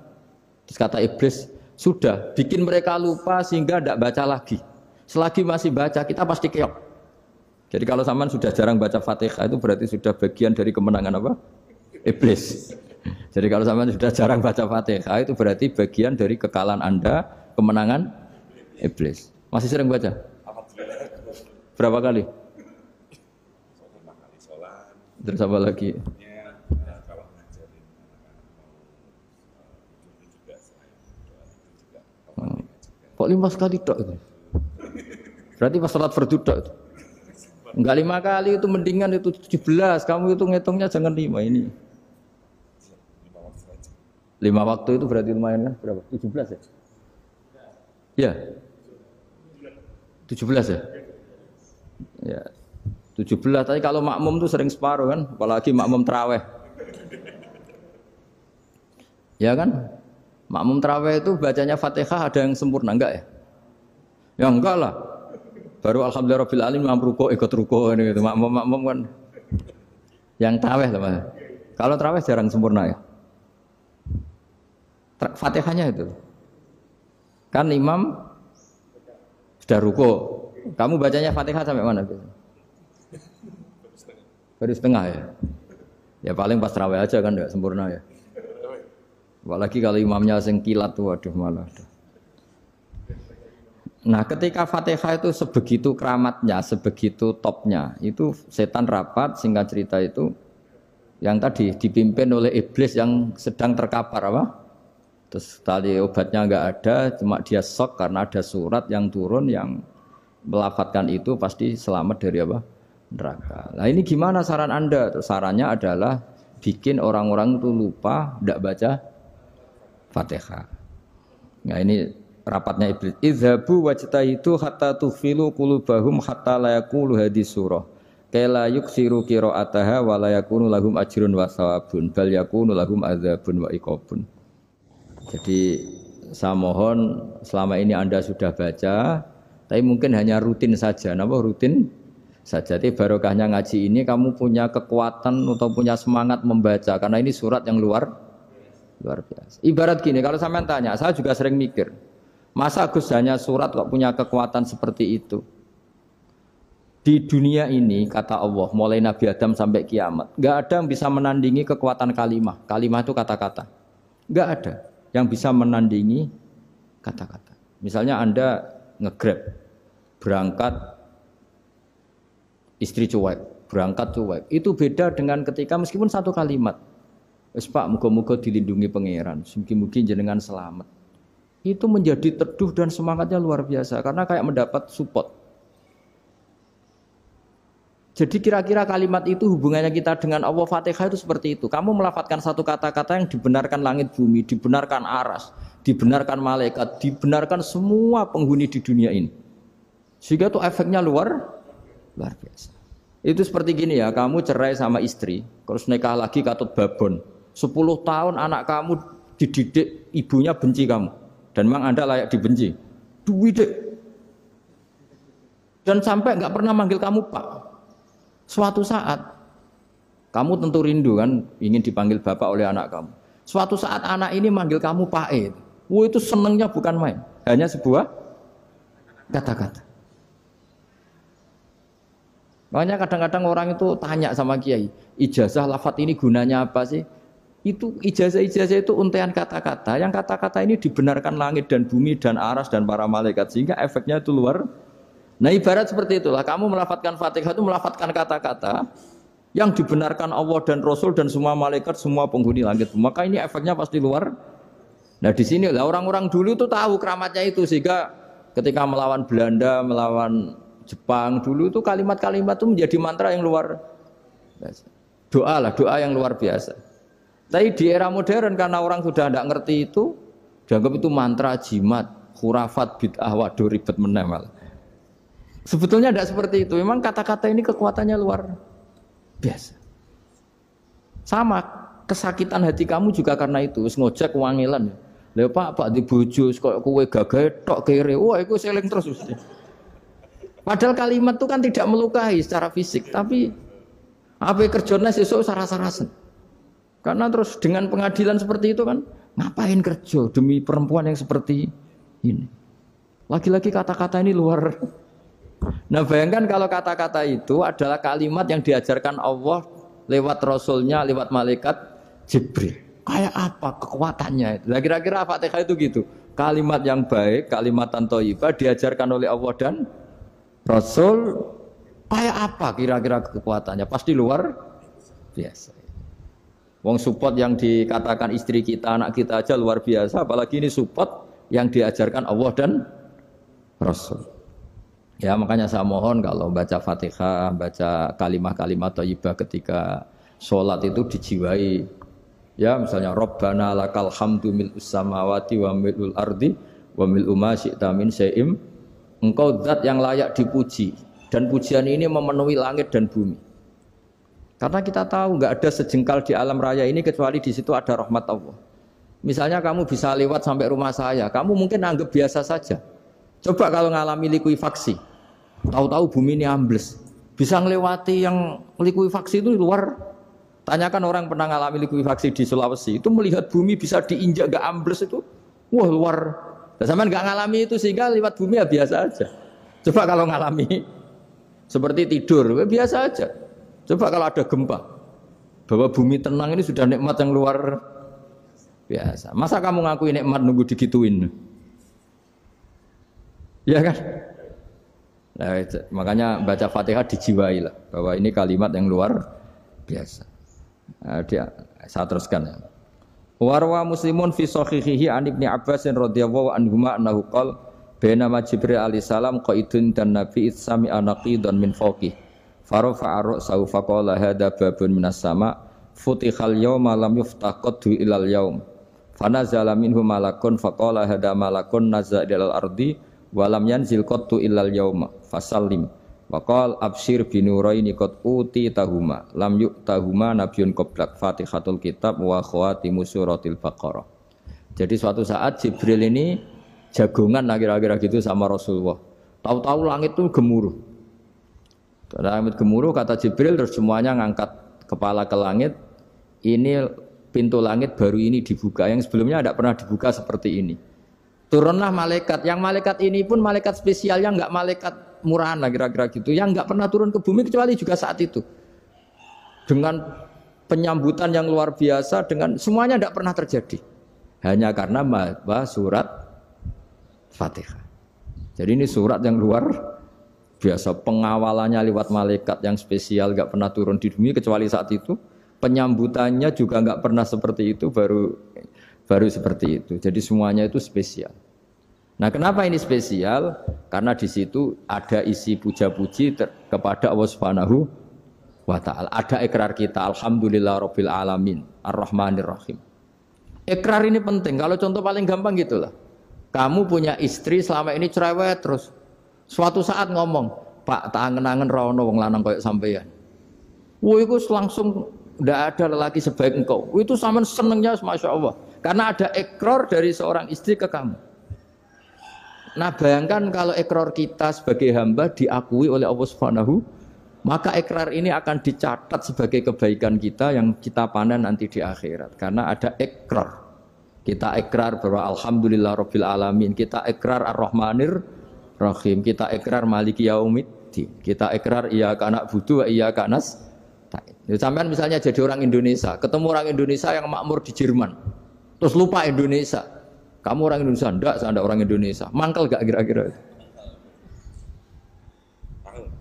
Terus kata iblis, sudah bikin mereka lupa sehingga tidak baca lagi. Selagi masih baca kita pasti keok. Jadi kalau sampean sudah jarang baca Fatihah itu berarti sudah bagian dari kemenangan apa? Iblis. Jadi kalau sampean sudah jarang baca Fatihah itu berarti bagian dari kekalahan Anda, kemenangan iblis. Masih sering baca? Berapa kali? Terus apa lagi? Kok 5 kali tok itu? Berarti pas salat fardu tok itu. Enggak 5 kali itu mendingan itu 17. Kamu itu ngitungnya jangan 5 ini. 5 waktu itu berarti lumayan kan? Berapa? 17 ya? Iya. 17 ya? Ya. 17. Tapi kalau makmum tuh sering separuh kan? Apalagi makmum tarawih. Ya kan? Makmum tarawih itu bacanya Fatihah ada yang sempurna enggak ya? Ya enggak lah. Baru alhamdulillah rabbil alamin mampu ruko ikut ruko ini gitu. Makmum kan yang tarawih lah Mas. Kalau tarawih jarang sempurna ya. Fatihahnya itu. Kan imam sudah ruko. Kamu bacanya Fatihah sampai mana gitu? Baru setengah ya. Ya paling pas tarawih aja kan enggak sempurna ya. Apalagi kalau imamnya sing kilat tuh waduh malah. Nah ketika Fatihah itu sebegitu keramatnya, sebegitu topnya, itu setan rapat, singkat cerita itu yang tadi dipimpin oleh iblis yang sedang terkapar apa? Terus tali obatnya enggak ada, cuma dia shock karena ada surat yang turun yang melafatkan itu pasti selamat dari apa? Neraka. Nah ini gimana saran Anda? Sarannya adalah bikin orang-orang itu lupa, tidak baca Fatihah. Nah ini rapatnya iblis. Idhabu wajtahidu hatta tukhfilu qulubahum hatta la yaqulu hadhihi surah. Kala yuksiru qira'ataha wa la yakunu lahum ajrun wa thawabun bal yakunu lahum adzabun wa iqabun. Jadi saya mohon selama ini Anda sudah baca, tapi mungkin hanya rutin saja. Napa rutin saja? Jadi barokahnya ngaji ini kamu punya kekuatan atau punya semangat membaca karena ini surat yang luar biasa. Ibarat gini, kalau sampean tanya, saya juga sering mikir, masa Gus hanya surat kok punya kekuatan seperti itu? Di dunia ini kata Allah, mulai Nabi Adam sampai kiamat, nggak ada yang bisa menandingi kekuatan kalimah. Kalimah itu kata-kata. Nggak ada yang bisa menandingi kata-kata. Misalnya Anda nge-grab, berangkat istri cuek, berangkat cuek. Itu beda dengan ketika meskipun satu kalimat. Wes Pak, muga-muga dilindungi pangeran, mugi-mugi jenengan selamat. Itu menjadi teduh dan semangatnya luar biasa karena kayak mendapat support. Jadi kira-kira kalimat itu hubungannya kita dengan Allah, Fatihah itu seperti itu. Kamu melafadzkan satu kata-kata yang dibenarkan langit bumi, dibenarkan aras, dibenarkan malaikat, dibenarkan semua penghuni di dunia ini. Sehingga itu efeknya luar biasa. Itu seperti gini ya, kamu cerai sama istri, terus nikah lagi katut babon. 10 tahun anak kamu dididik, ibunya benci kamu. Dan memang Anda layak dibenci. Dididik. Dan sampai nggak pernah manggil kamu Pak. Suatu saat, kamu tentu rindu kan, ingin dipanggil bapak oleh anak kamu. Suatu saat anak ini manggil kamu Pak E. Wah itu senengnya bukan main, hanya sebuah kata-kata. Makanya kadang-kadang orang itu tanya sama kiai, ijazah lafadz ini gunanya apa sih? Itu ijazah-ijazah itu untaian kata-kata, yang kata-kata ini dibenarkan langit dan bumi dan aras dan para malaikat, sehingga efeknya itu luar. Nah ibarat seperti itulah, kamu melafadzkan Fatihah itu melafadzkan kata-kata yang dibenarkan Allah dan Rasul dan semua malaikat, semua penghuni langit. Maka ini efeknya pasti luar. Nah di sini lah orang-orang dulu itu tahu keramatnya itu, sehingga ketika melawan Belanda, melawan Jepang dulu itu kalimat-kalimat itu menjadi mantra yang luar biasa. Doa yang luar biasa. Tapi di era modern karena orang sudah tidak ngerti itu, dianggap itu mantra, jimat, khurafat, bid'ah, waduh ribet meneh. Sebetulnya tidak seperti itu. Memang kata-kata ini kekuatannya luar biasa. Sama kesakitan hati kamu juga karena itu. Wis ngojek wangilan. Lha Pak di bojo kok kowe gagahe tok kere. Wah, iku seling terus. Padahal kalimat itu kan tidak melukai secara fisik, tapi apa kerjanya sesuk saras-sarasen. Karena terus dengan pengadilan seperti itu kan, ngapain kerja demi perempuan yang seperti ini? Lagi-lagi kata-kata ini luar. Nah bayangkan kalau kata-kata itu adalah kalimat yang diajarkan Allah lewat Rasulnya, lewat malaikat Jibril. Kayak apa kekuatannya itu? Nah, kira-kira Fatihah itu gitu. Kalimat yang baik, kalimatan thayyibah diajarkan oleh Allah dan Rasul. Kayak apa kira-kira kekuatannya? Pasti luar biasa. Wong support yang dikatakan istri kita, anak kita aja luar biasa. Apalagi ini support yang diajarkan Allah dan Rasul. Ya makanya saya mohon kalau baca Fatihah, baca kalimat-kalimat thayyibah ketika sholat itu dijiwai. Ya misalnya Rabbana lakal hamdu mil'us samawati wa mil'ul ardi wa mil'u ma syi'ta min syai'im. Engkau zat yang layak dipuji dan pujian ini memenuhi langit dan bumi. Karena kita tahu nggak ada sejengkal di alam raya ini kecuali di situ ada rahmat Allah. Misalnya kamu bisa lewat sampai rumah saya, kamu mungkin anggap biasa saja. Coba kalau ngalami likuifaksi, tahu-tahu bumi ini ambles, bisa ngelewati yang likuifaksi itu luar. Tanyakan orang pernah ngalami likuifaksi di Sulawesi, itu melihat bumi bisa diinjak gak ambles itu, wah luar. Dan sampean gak ngalami itu sehingga lewat bumi ya biasa aja. Coba kalau ngalami seperti tidur, ya biasa aja. Coba kalau ada gempa, bahwa bumi tenang ini sudah nikmat yang luar biasa. Masa kamu ngakui nikmat nunggu digituin? Ya kan? Nah, makanya baca Fatihah dijiwai lah bahwa ini kalimat yang luar biasa. Nah, saya teruskan ya. Warwa Muslimun fi sahihihi an Ibnu Abbas radhiyallahu anhuma annahu qala bainama Jibril alaihi salam qaidun dan Nabi sami anaqidan min fawqih farafa'a ra'sahu faqala hadza babun minas sama futihal yawma lam yuftaqadu ilal yaum fanazala minhu malakun faqala hadza malakun nazza ilal ardi walam yanzil qattu illal yauma fasallim waqal absyir binuraini qad uti tahuma lam yu'tahuma nabiyyun qablak Fatihatul kitab wa khawatimu suratil baqarah. Jadi suatu saat Jibril ini jagongan kira-kira gitu sama Rasulullah. Tahu-tahu langit itu gemuruh. Langit gemuruh kata Jibril terus semuanya ngangkat kepala ke langit. Ini pintu langit baru ini dibuka. Yang sebelumnya tidak pernah dibuka seperti ini. Turunlah malaikat. Yang malaikat ini pun malaikat spesialnya enggak malaikat murahan lah kira-kira gitu. Yang enggak pernah turun ke bumi kecuali juga saat itu. Dengan penyambutan yang luar biasa dengan semuanya tidak pernah terjadi. Hanya karena bahas surat Fatihah. Jadi ini surat yang luar biasa, pengawalannya lewat malaikat yang spesial, gak pernah turun di bumi kecuali saat itu. Penyambutannya juga gak pernah seperti itu, baru seperti itu. Jadi semuanya itu spesial. Nah, kenapa ini spesial? Karena di situ ada isi puja-puji kepada Allah Subhanahu wa Ta'ala. Ada ikrar kita, alhamdulillah rabbil alamin, ar-rahmanir rahim. Ikrar ini penting. Kalau contoh paling gampang gitulah. Kamu punya istri selama ini cerewet terus. Suatu saat ngomong, Pak, tak angen-angen rawono wong lanang kayak sampeyan. Wah, itu langsung tidak ada lelaki sebaik engkau. Itu sama senengnya, masya Allah. Karena ada ikrar dari seorang istri ke kamu. Nah, bayangkan kalau ikrar kita sebagai hamba diakui oleh Allah Subhanahu, maka ikrar ini akan dicatat sebagai kebaikan kita yang kita panen nanti di akhirat. Karena ada ikrar. Kita ikrar bahwa alhamdulillah rabbil alamin. Kita ikrar ar-rahmanir rahim. Kita ikrar maliki yaumiddin. Kita ikrar iyyaka na'budu wa iyyaka nasta'in. Sampean misalnya jadi orang Indonesia, ketemu orang Indonesia yang makmur di Jerman. Terus lupa Indonesia. Kamu orang Indonesia? Enggak, saya enggak orang Indonesia. Mangkel gak kira-kira?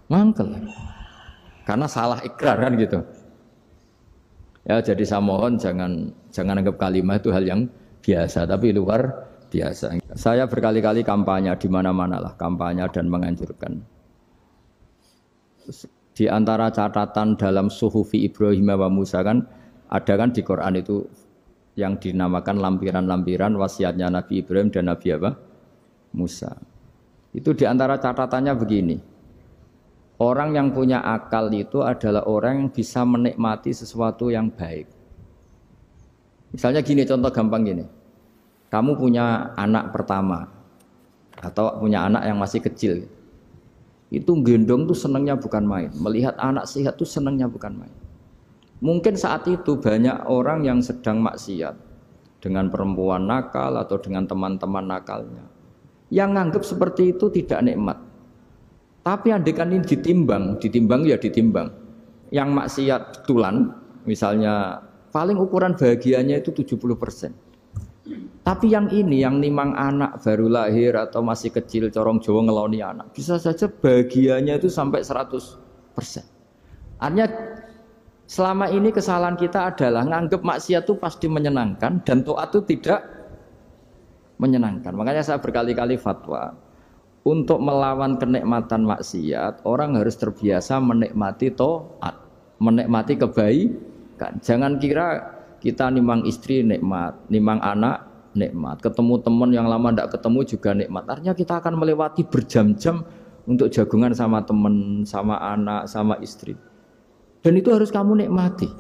Mangkel. Karena salah ikrar kan gitu. Ya, jadi saya mohon jangan anggap kalimat itu hal yang biasa, tapi luar biasa. Saya berkali-kali kampanye di mana-mana lah, kampanye dan menganjurkan. Di antara catatan dalam Suhufi Ibrahim wa Musa kan ada kan di Quran itu yang dinamakan lampiran-lampiran wasiatnya Nabi Ibrahim dan Nabi apa? Musa. Itu di antara catatannya begini. Orang yang punya akal itu adalah orang yang bisa menikmati sesuatu yang baik. Misalnya gini, contoh gampang gini. Kamu punya anak pertama atau punya anak yang masih kecil. Itu gendong tuh senangnya bukan main. Melihat anak sehat tuh senangnya bukan main. Mungkin saat itu banyak orang yang sedang maksiat dengan perempuan nakal atau dengan teman-teman nakalnya. Yang nganggap seperti itu tidak nikmat. Tapi andekan ini ditimbang ya ditimbang. Yang maksiat betulan, misalnya paling ukuran bahagianya itu 70%. Tapi yang ini, yang nimang anak baru lahir atau masih kecil, corong Jawa ngeloni anak, bisa saja bahagianya itu sampai 100%. Artinya selama ini kesalahan kita adalah nganggap maksiat itu pasti menyenangkan dan taat itu tidak menyenangkan. Makanya saya berkali-kali fatwa, untuk melawan kenikmatan maksiat, orang harus terbiasa menikmati taat, menikmati kebaikan. Jangan kira kita nimang istri nikmat, nimang anak nikmat, ketemu teman yang lama tidak ketemu juga nikmat. Artinya kita akan melewati berjam-jam untuk jagungan sama teman, sama anak, sama istri. Dan itu harus kamu nikmati.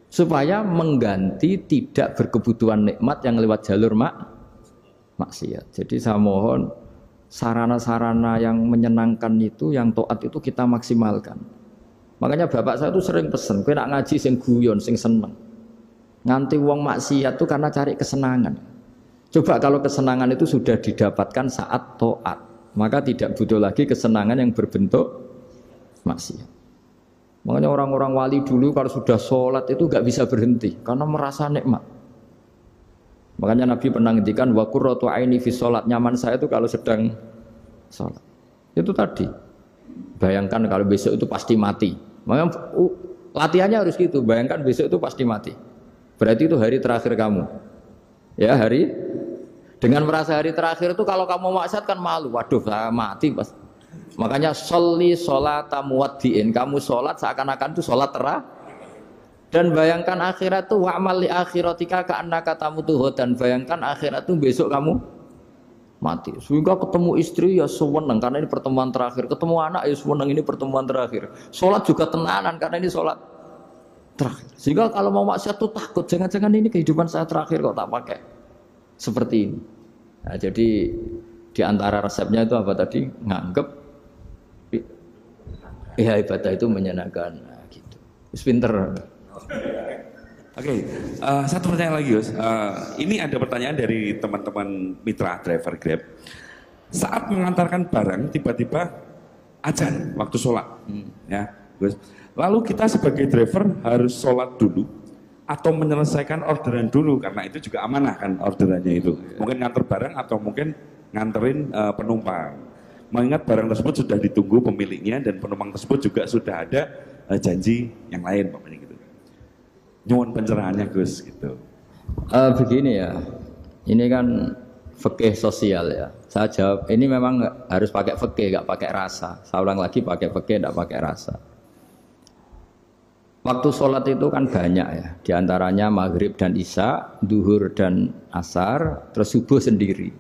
Supaya mengganti tidak berkebutuhan nikmat yang lewat jalur maksiat. Jadi saya mohon sarana-sarana yang menyenangkan itu, yang taat itu kita maksimalkan. Makanya bapak saya itu sering pesen, kowe nak ngaji sing guyon, sing seneng. Nganti wong maksiat itu karena cari kesenangan. Coba kalau kesenangan itu sudah didapatkan saat taat, maka tidak butuh lagi kesenangan yang berbentuk maksiat. Makanya orang-orang wali dulu kalau sudah sholat itu gak bisa berhenti karena merasa nikmat. Makanya Nabi pernah ngendikan wa qurratu aini fi sholat, nyaman saya itu kalau sedang sholat. Itu tadi. Bayangkan kalau besok itu pasti mati. Makanya latihannya harus gitu. Bayangkan besok itu pasti mati. Berarti itu hari terakhir kamu. Ya, hari dengan merasa hari terakhir itu kalau kamu maksiat kan malu. Waduh, saya mati pas. Makanya sholli sholata muwaddiin. Kamu sholat seakan-akan itu sholat terakhir. Dan bayangkan akhirat itu wa'mal li akhiratika ka'annaka tamutu, dan bayangkan akhirat itu besok kamu mati. Sehingga ketemu istri ya seneng karena ini pertemuan terakhir, ketemu anak ya seneng ini pertemuan terakhir. Salat juga tenanan karena ini salat terakhir. Sehingga kalau mau maksiat tuh takut, jangan-jangan ini kehidupan saya terakhir kok tak pakai. seperti ini. Nah, jadi di antara resepnya itu apa tadi? Nganggep ya ibadah itu menyenangkan. Nah, gitu. Terus pinter.
Oke, satu pertanyaan lagi Gus. Ini ada pertanyaan dari teman-teman mitra driver Grab. Saat mengantarkan barang tiba-tiba azan waktu sholat, ya Gus. Lalu kita sebagai driver harus sholat dulu atau menyelesaikan orderan dulu karena itu juga amanah kan orderannya itu. Mungkin nganter barang atau mungkin nganterin penumpang. Mengingat barang tersebut sudah ditunggu pemiliknya dan penumpang tersebut juga sudah ada janji yang lain, pokoknya gitu. Nyuwun pencerahannya Gus gitu.
Begini ya, ini kan fikih sosial ya. Saya jawab, ini memang harus pakai fikih, nggak pakai rasa. Saya ulang lagi, pakai fikih, nggak pakai rasa. Waktu sholat itu kan banyak ya, diantaranya maghrib dan isya, duhur dan asar, terus subuh sendiri.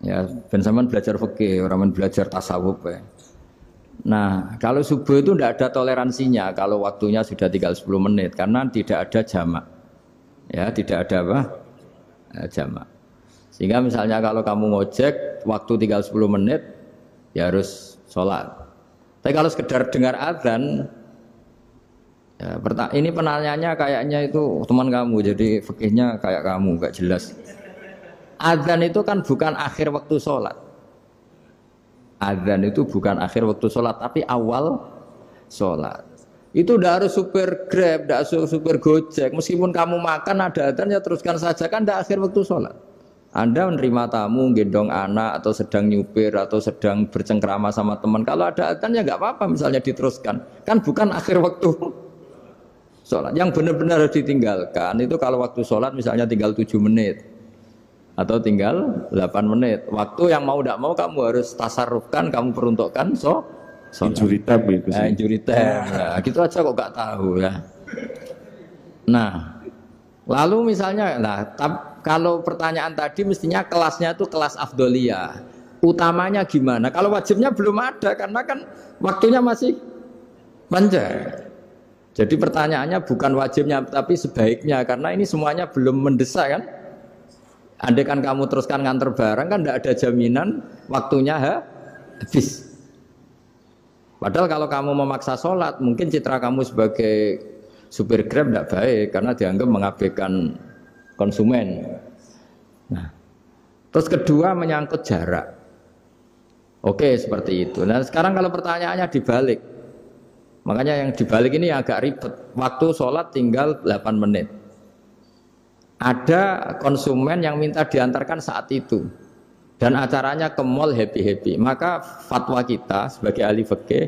Ya, ben sampean belajar fikih, orang belajar tasawuf ya. Nah, kalau subuh itu tidak ada toleransinya kalau waktunya sudah tinggal 10 menit karena tidak ada jamak. Ya, tidak ada apa? Jamak. Sehingga misalnya kalau kamu ngojek waktu tinggal 10 menit ya harus sholat. Tapi kalau sekedar dengar azan ya, ini penanyanya kayaknya itu teman kamu, jadi fikihnya kayak kamu, gak jelas. Azan itu kan bukan akhir waktu sholat. Azan itu bukan akhir waktu sholat, tapi awal sholat. Itu udah harus supir Grab, udah harus supir Gojek. Meskipun kamu makan ada azan ya teruskan saja, kan udah akhir waktu sholat. Anda menerima tamu, gendong anak, atau sedang nyupir, atau sedang bercengkrama sama teman. Kalau ada azan ya nggak apa-apa, misalnya diteruskan. Kan bukan akhir waktu sholat. Yang benar-benar harus ditinggalkan itu kalau waktu sholat misalnya tinggal 7 menit. Atau tinggal 8 menit. Waktu yang mau tidak mau kamu harus tasarrufkan, kamu peruntukkan
injury time gitu sih.
Injury time. Nah, gitu aja kok gak tahu ya. Nah, lalu misalnya, kalau pertanyaan tadi mestinya kelasnya itu kelas afdoliyah. Utamanya gimana? Kalau wajibnya belum ada karena kan waktunya masih panjang. Jadi pertanyaannya bukan wajibnya tapi sebaiknya karena ini semuanya belum mendesak kan? Andai kan kamu teruskan nganter barang kan tidak ada jaminan waktunya habis. Padahal kalau kamu memaksa sholat, mungkin citra kamu sebagai supir Grab tidak baik karena dianggap mengabaikan konsumen. Nah, terus kedua menyangkut jarak. Oke, seperti itu. Nah, sekarang kalau pertanyaannya dibalik, makanya yang dibalik ini agak ribet. Waktu sholat tinggal 8 menit. Ada konsumen yang minta diantarkan saat itu dan acaranya ke mall happy-happy, maka fatwa kita sebagai ahli fikih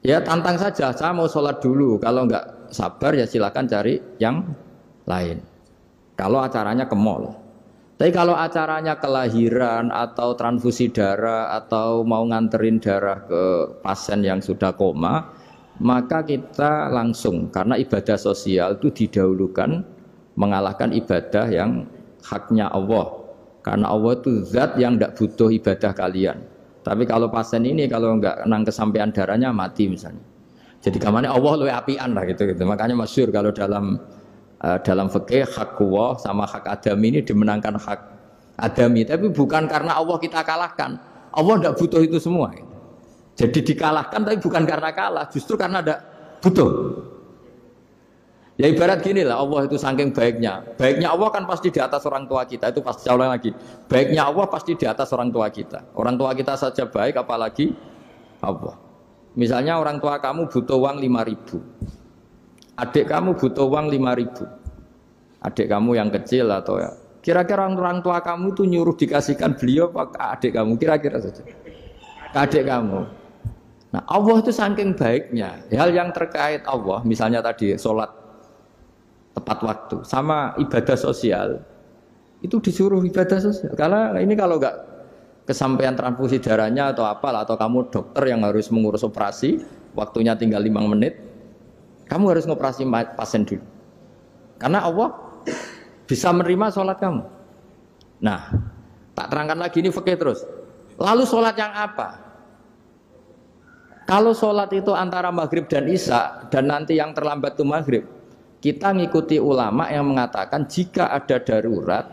ya tantang saja, saya mau sholat dulu, kalau enggak sabar ya silakan cari yang lain kalau acaranya ke mall. Tapi kalau acaranya kelahiran atau transfusi darah atau mau nganterin darah ke pasien yang sudah koma, maka kita langsung, karena ibadah sosial itu didahulukan mengalahkan ibadah yang haknya Allah, karena Allah itu zat yang tidak butuh ibadah kalian. Tapi kalau pasien ini kalau enggak nang kesampaian darahnya mati misalnya, jadi kamarnya Allah luwih apian lah gitu. Makanya masyhur kalau dalam fikih hak Allah sama hak adami ini dimenangkan hak adami, tapi bukan karena Allah kita kalahkan. Allah tidak butuh itu semua. Jadi dikalahkan tapi bukan karena kalah, justru karena tidak butuh. Ya ibarat gini lah, Allah itu saking baiknya. Baiknya Allah kan pasti di atas orang tua kita. Itu pasti ulang lagi. Baiknya Allah pasti di atas orang tua kita. Orang tua kita saja baik, apalagi Allah. Misalnya orang tua kamu butuh uang 5.000. Adik kamu butuh uang 5.000. Adik kamu yang kecil atau ya. Kira-kira orang tua kamu itu nyuruh dikasihkan beliau apa ke adik kamu? Kira-kira saja. Ke adik kamu. Nah Allah itu saking baiknya. Hal yang terkait Allah, misalnya tadi sholat tepat waktu sama ibadah sosial itu disuruh ibadah sosial karena ini kalau enggak kesampaian transfusi darahnya atau apalah atau kamu dokter yang harus mengurus operasi waktunya tinggal 5 menit kamu harus ngoperasi pasien dulu karena Allah bisa menerima sholat kamu. Nah tak terangkan lagi ini fikih terus. Lalu sholat yang apa? Kalau sholat itu antara maghrib dan isya dan nanti yang terlambat itu maghrib, kita ngikuti ulama yang mengatakan jika ada darurat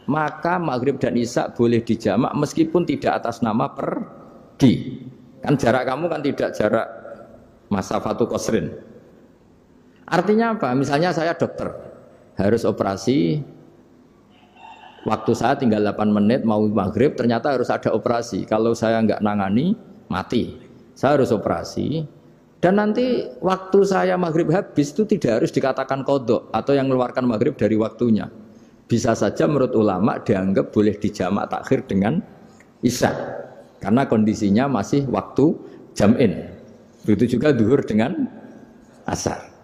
maka maghrib dan isya boleh dijamak meskipun tidak atas nama pergi. Kan jarak kamu kan tidak jarak masafatu qasrin. Artinya apa? Misalnya saya dokter, harus operasi, waktu saya tinggal 8 menit mau maghrib, ternyata harus ada operasi. Kalau saya nggak nangani, mati. Saya harus operasi. Dan nanti waktu saya maghrib habis itu tidak harus dikatakan qadha atau yang mengeluarkan maghrib dari waktunya. Bisa saja menurut ulama dianggap boleh dijamak takhir dengan isya. Karena kondisinya masih waktu jam'in. Begitu juga zuhur dengan asar.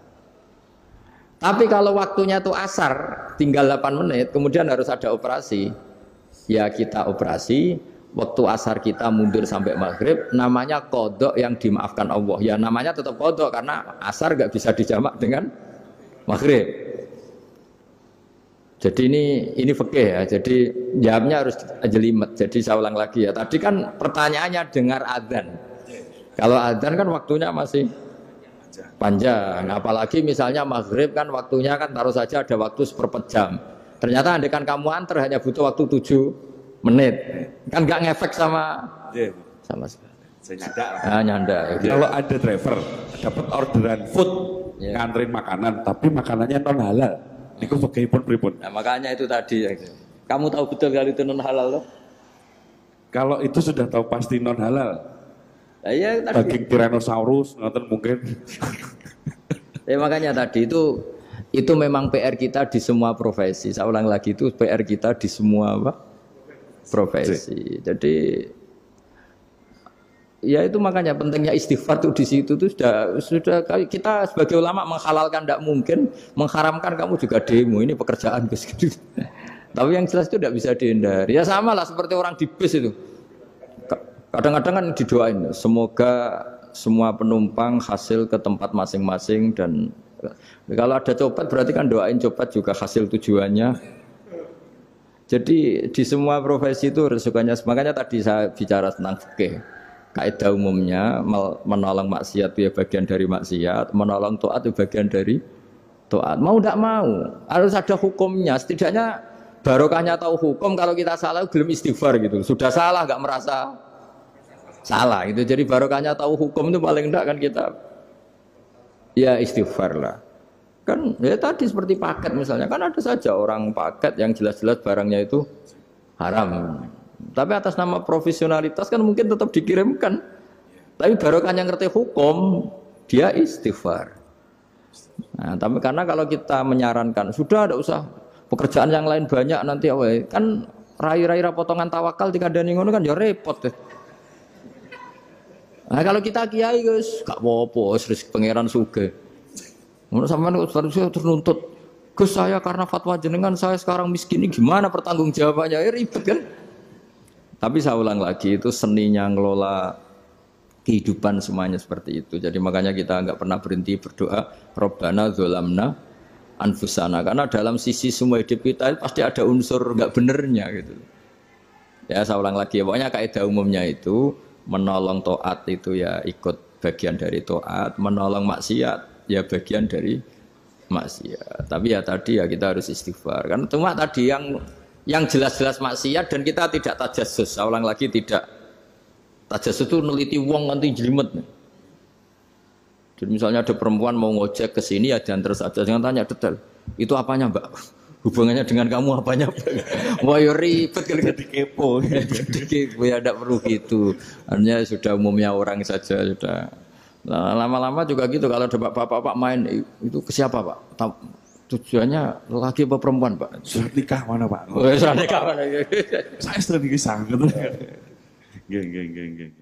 Tapi kalau waktunya itu asar, tinggal 8 menit, kemudian harus ada operasi. Ya kita operasi, waktu asar kita mundur sampai maghrib, namanya qadha yang dimaafkan Allah. Ya namanya tetap qadha karena asar gak bisa dijamak dengan maghrib. Jadi ini fikih ya. Jadi jawabnya harus jelimet. Jadi saya ulang lagi ya. Tadi kan pertanyaannya dengar adzan. Kalau adzan kan waktunya masih panjang. Apalagi misalnya maghrib kan waktunya kan taruh saja ada waktu seperempat jam. Ternyata andekan kamu antar hanya butuh waktu 7 menit. Kan nggak ngefek sama sekali.
Saya nyanda.
Nyanda.
Kalau ada driver dapat orderan food, nganterin makanan, tapi makanannya non halal. Niku fakihipun pripun.
Nah, makanya itu tadi. Kamu tahu betul kalau itu non halal loh?
Kalau itu sudah tahu pasti non halal.
Ya,
daging Tyrannosaurus, nonton mungkin.
Ya makanya tadi itu memang PR kita di semua profesi. Saya ulang lagi itu PR kita di semua profesi. Jadi ya itu makanya pentingnya istighfar tuh di situ tuh sudah kita sebagai ulama menghalalkan tidak mungkin, mengharamkan kamu juga demo ini pekerjaan Gus. Tapi yang jelas itu tidak bisa dihindari. Ya sama lah seperti orang di bis itu. Kadang-kadang kan didoain semoga semua penumpang hasil ke tempat masing-masing dan kalau ada copet berarti kan doain copet juga hasil tujuannya. Jadi di semua profesi itu resikonya. Makanya tadi saya bicara tentang fikih. Kaidah umumnya menolong maksiat itu ya bagian dari maksiat, menolong taat itu bagian dari taat. Mau tidak mau harus ada hukumnya. Setidaknya barokahnya tahu hukum. Kalau kita salah belum istighfar gitu. Sudah salah nggak merasa salah itu. Jadi barokahnya tahu hukum itu paling tidak kan kita ya istighfar lah. Kan ya tadi seperti paket misalnya kan ada saja orang paket yang jelas-jelas barangnya itu haram. Tapi atas nama profesionalitas kan mungkin tetap dikirimkan. Tapi barokahnya ngerti hukum, dia istighfar. Nah, tapi karena kalau kita menyarankan sudah ada usah pekerjaan yang lain banyak nanti kan rai-rai potongan tawakal dikandani ngono kan ya repot deh. Nah, kalau kita kiai Gus, gak apa-apa, rezeki pangeran sugih. Ngono sampean terus nuntut, Gus saya karena fatwa jenengan saya sekarang miskin ini gimana pertanggungjawabannya? Ya ribet kan? Tapi saya ulang lagi itu seninya ngelola kehidupan semuanya seperti itu. Jadi makanya kita nggak pernah berhenti berdoa Rabbana dzolamna anfusana karena dalam sisi semua hidup kita pasti ada unsur nggak benernya gitu. Ya saya ulang lagi pokoknya kaidah umumnya itu menolong taat itu ya ikut bagian dari taat, menolong maksiat ya bagian dari maksiat. Tapi ya tadi ya kita harus istighfar. Karena cuma tadi yang jelas-jelas maksiat dan kita tidak tajassus. Saya ulang lagi tidak. Tajassus itu neliti wong nanti jelimet. Jadi misalnya ada perempuan mau ngojek ke sini ya diantar saja. Jangan tanya detail. Itu apanya Mbak? Hubungannya dengan kamu apanya Mbak? Wah ya ribet kalau jadi kepo. Jadi kepo ya tidak perlu gitu. Artinya sudah umumnya orang saja sudah. Nah, lama-lama juga gitu kalau ada bapak-bapak main itu ke siapa Pak? Tujuannya laki apa perempuan Pak?
Surat nikah mana Pak?
Surat nikah mana?
Saya sudah nikah sangat. Geng.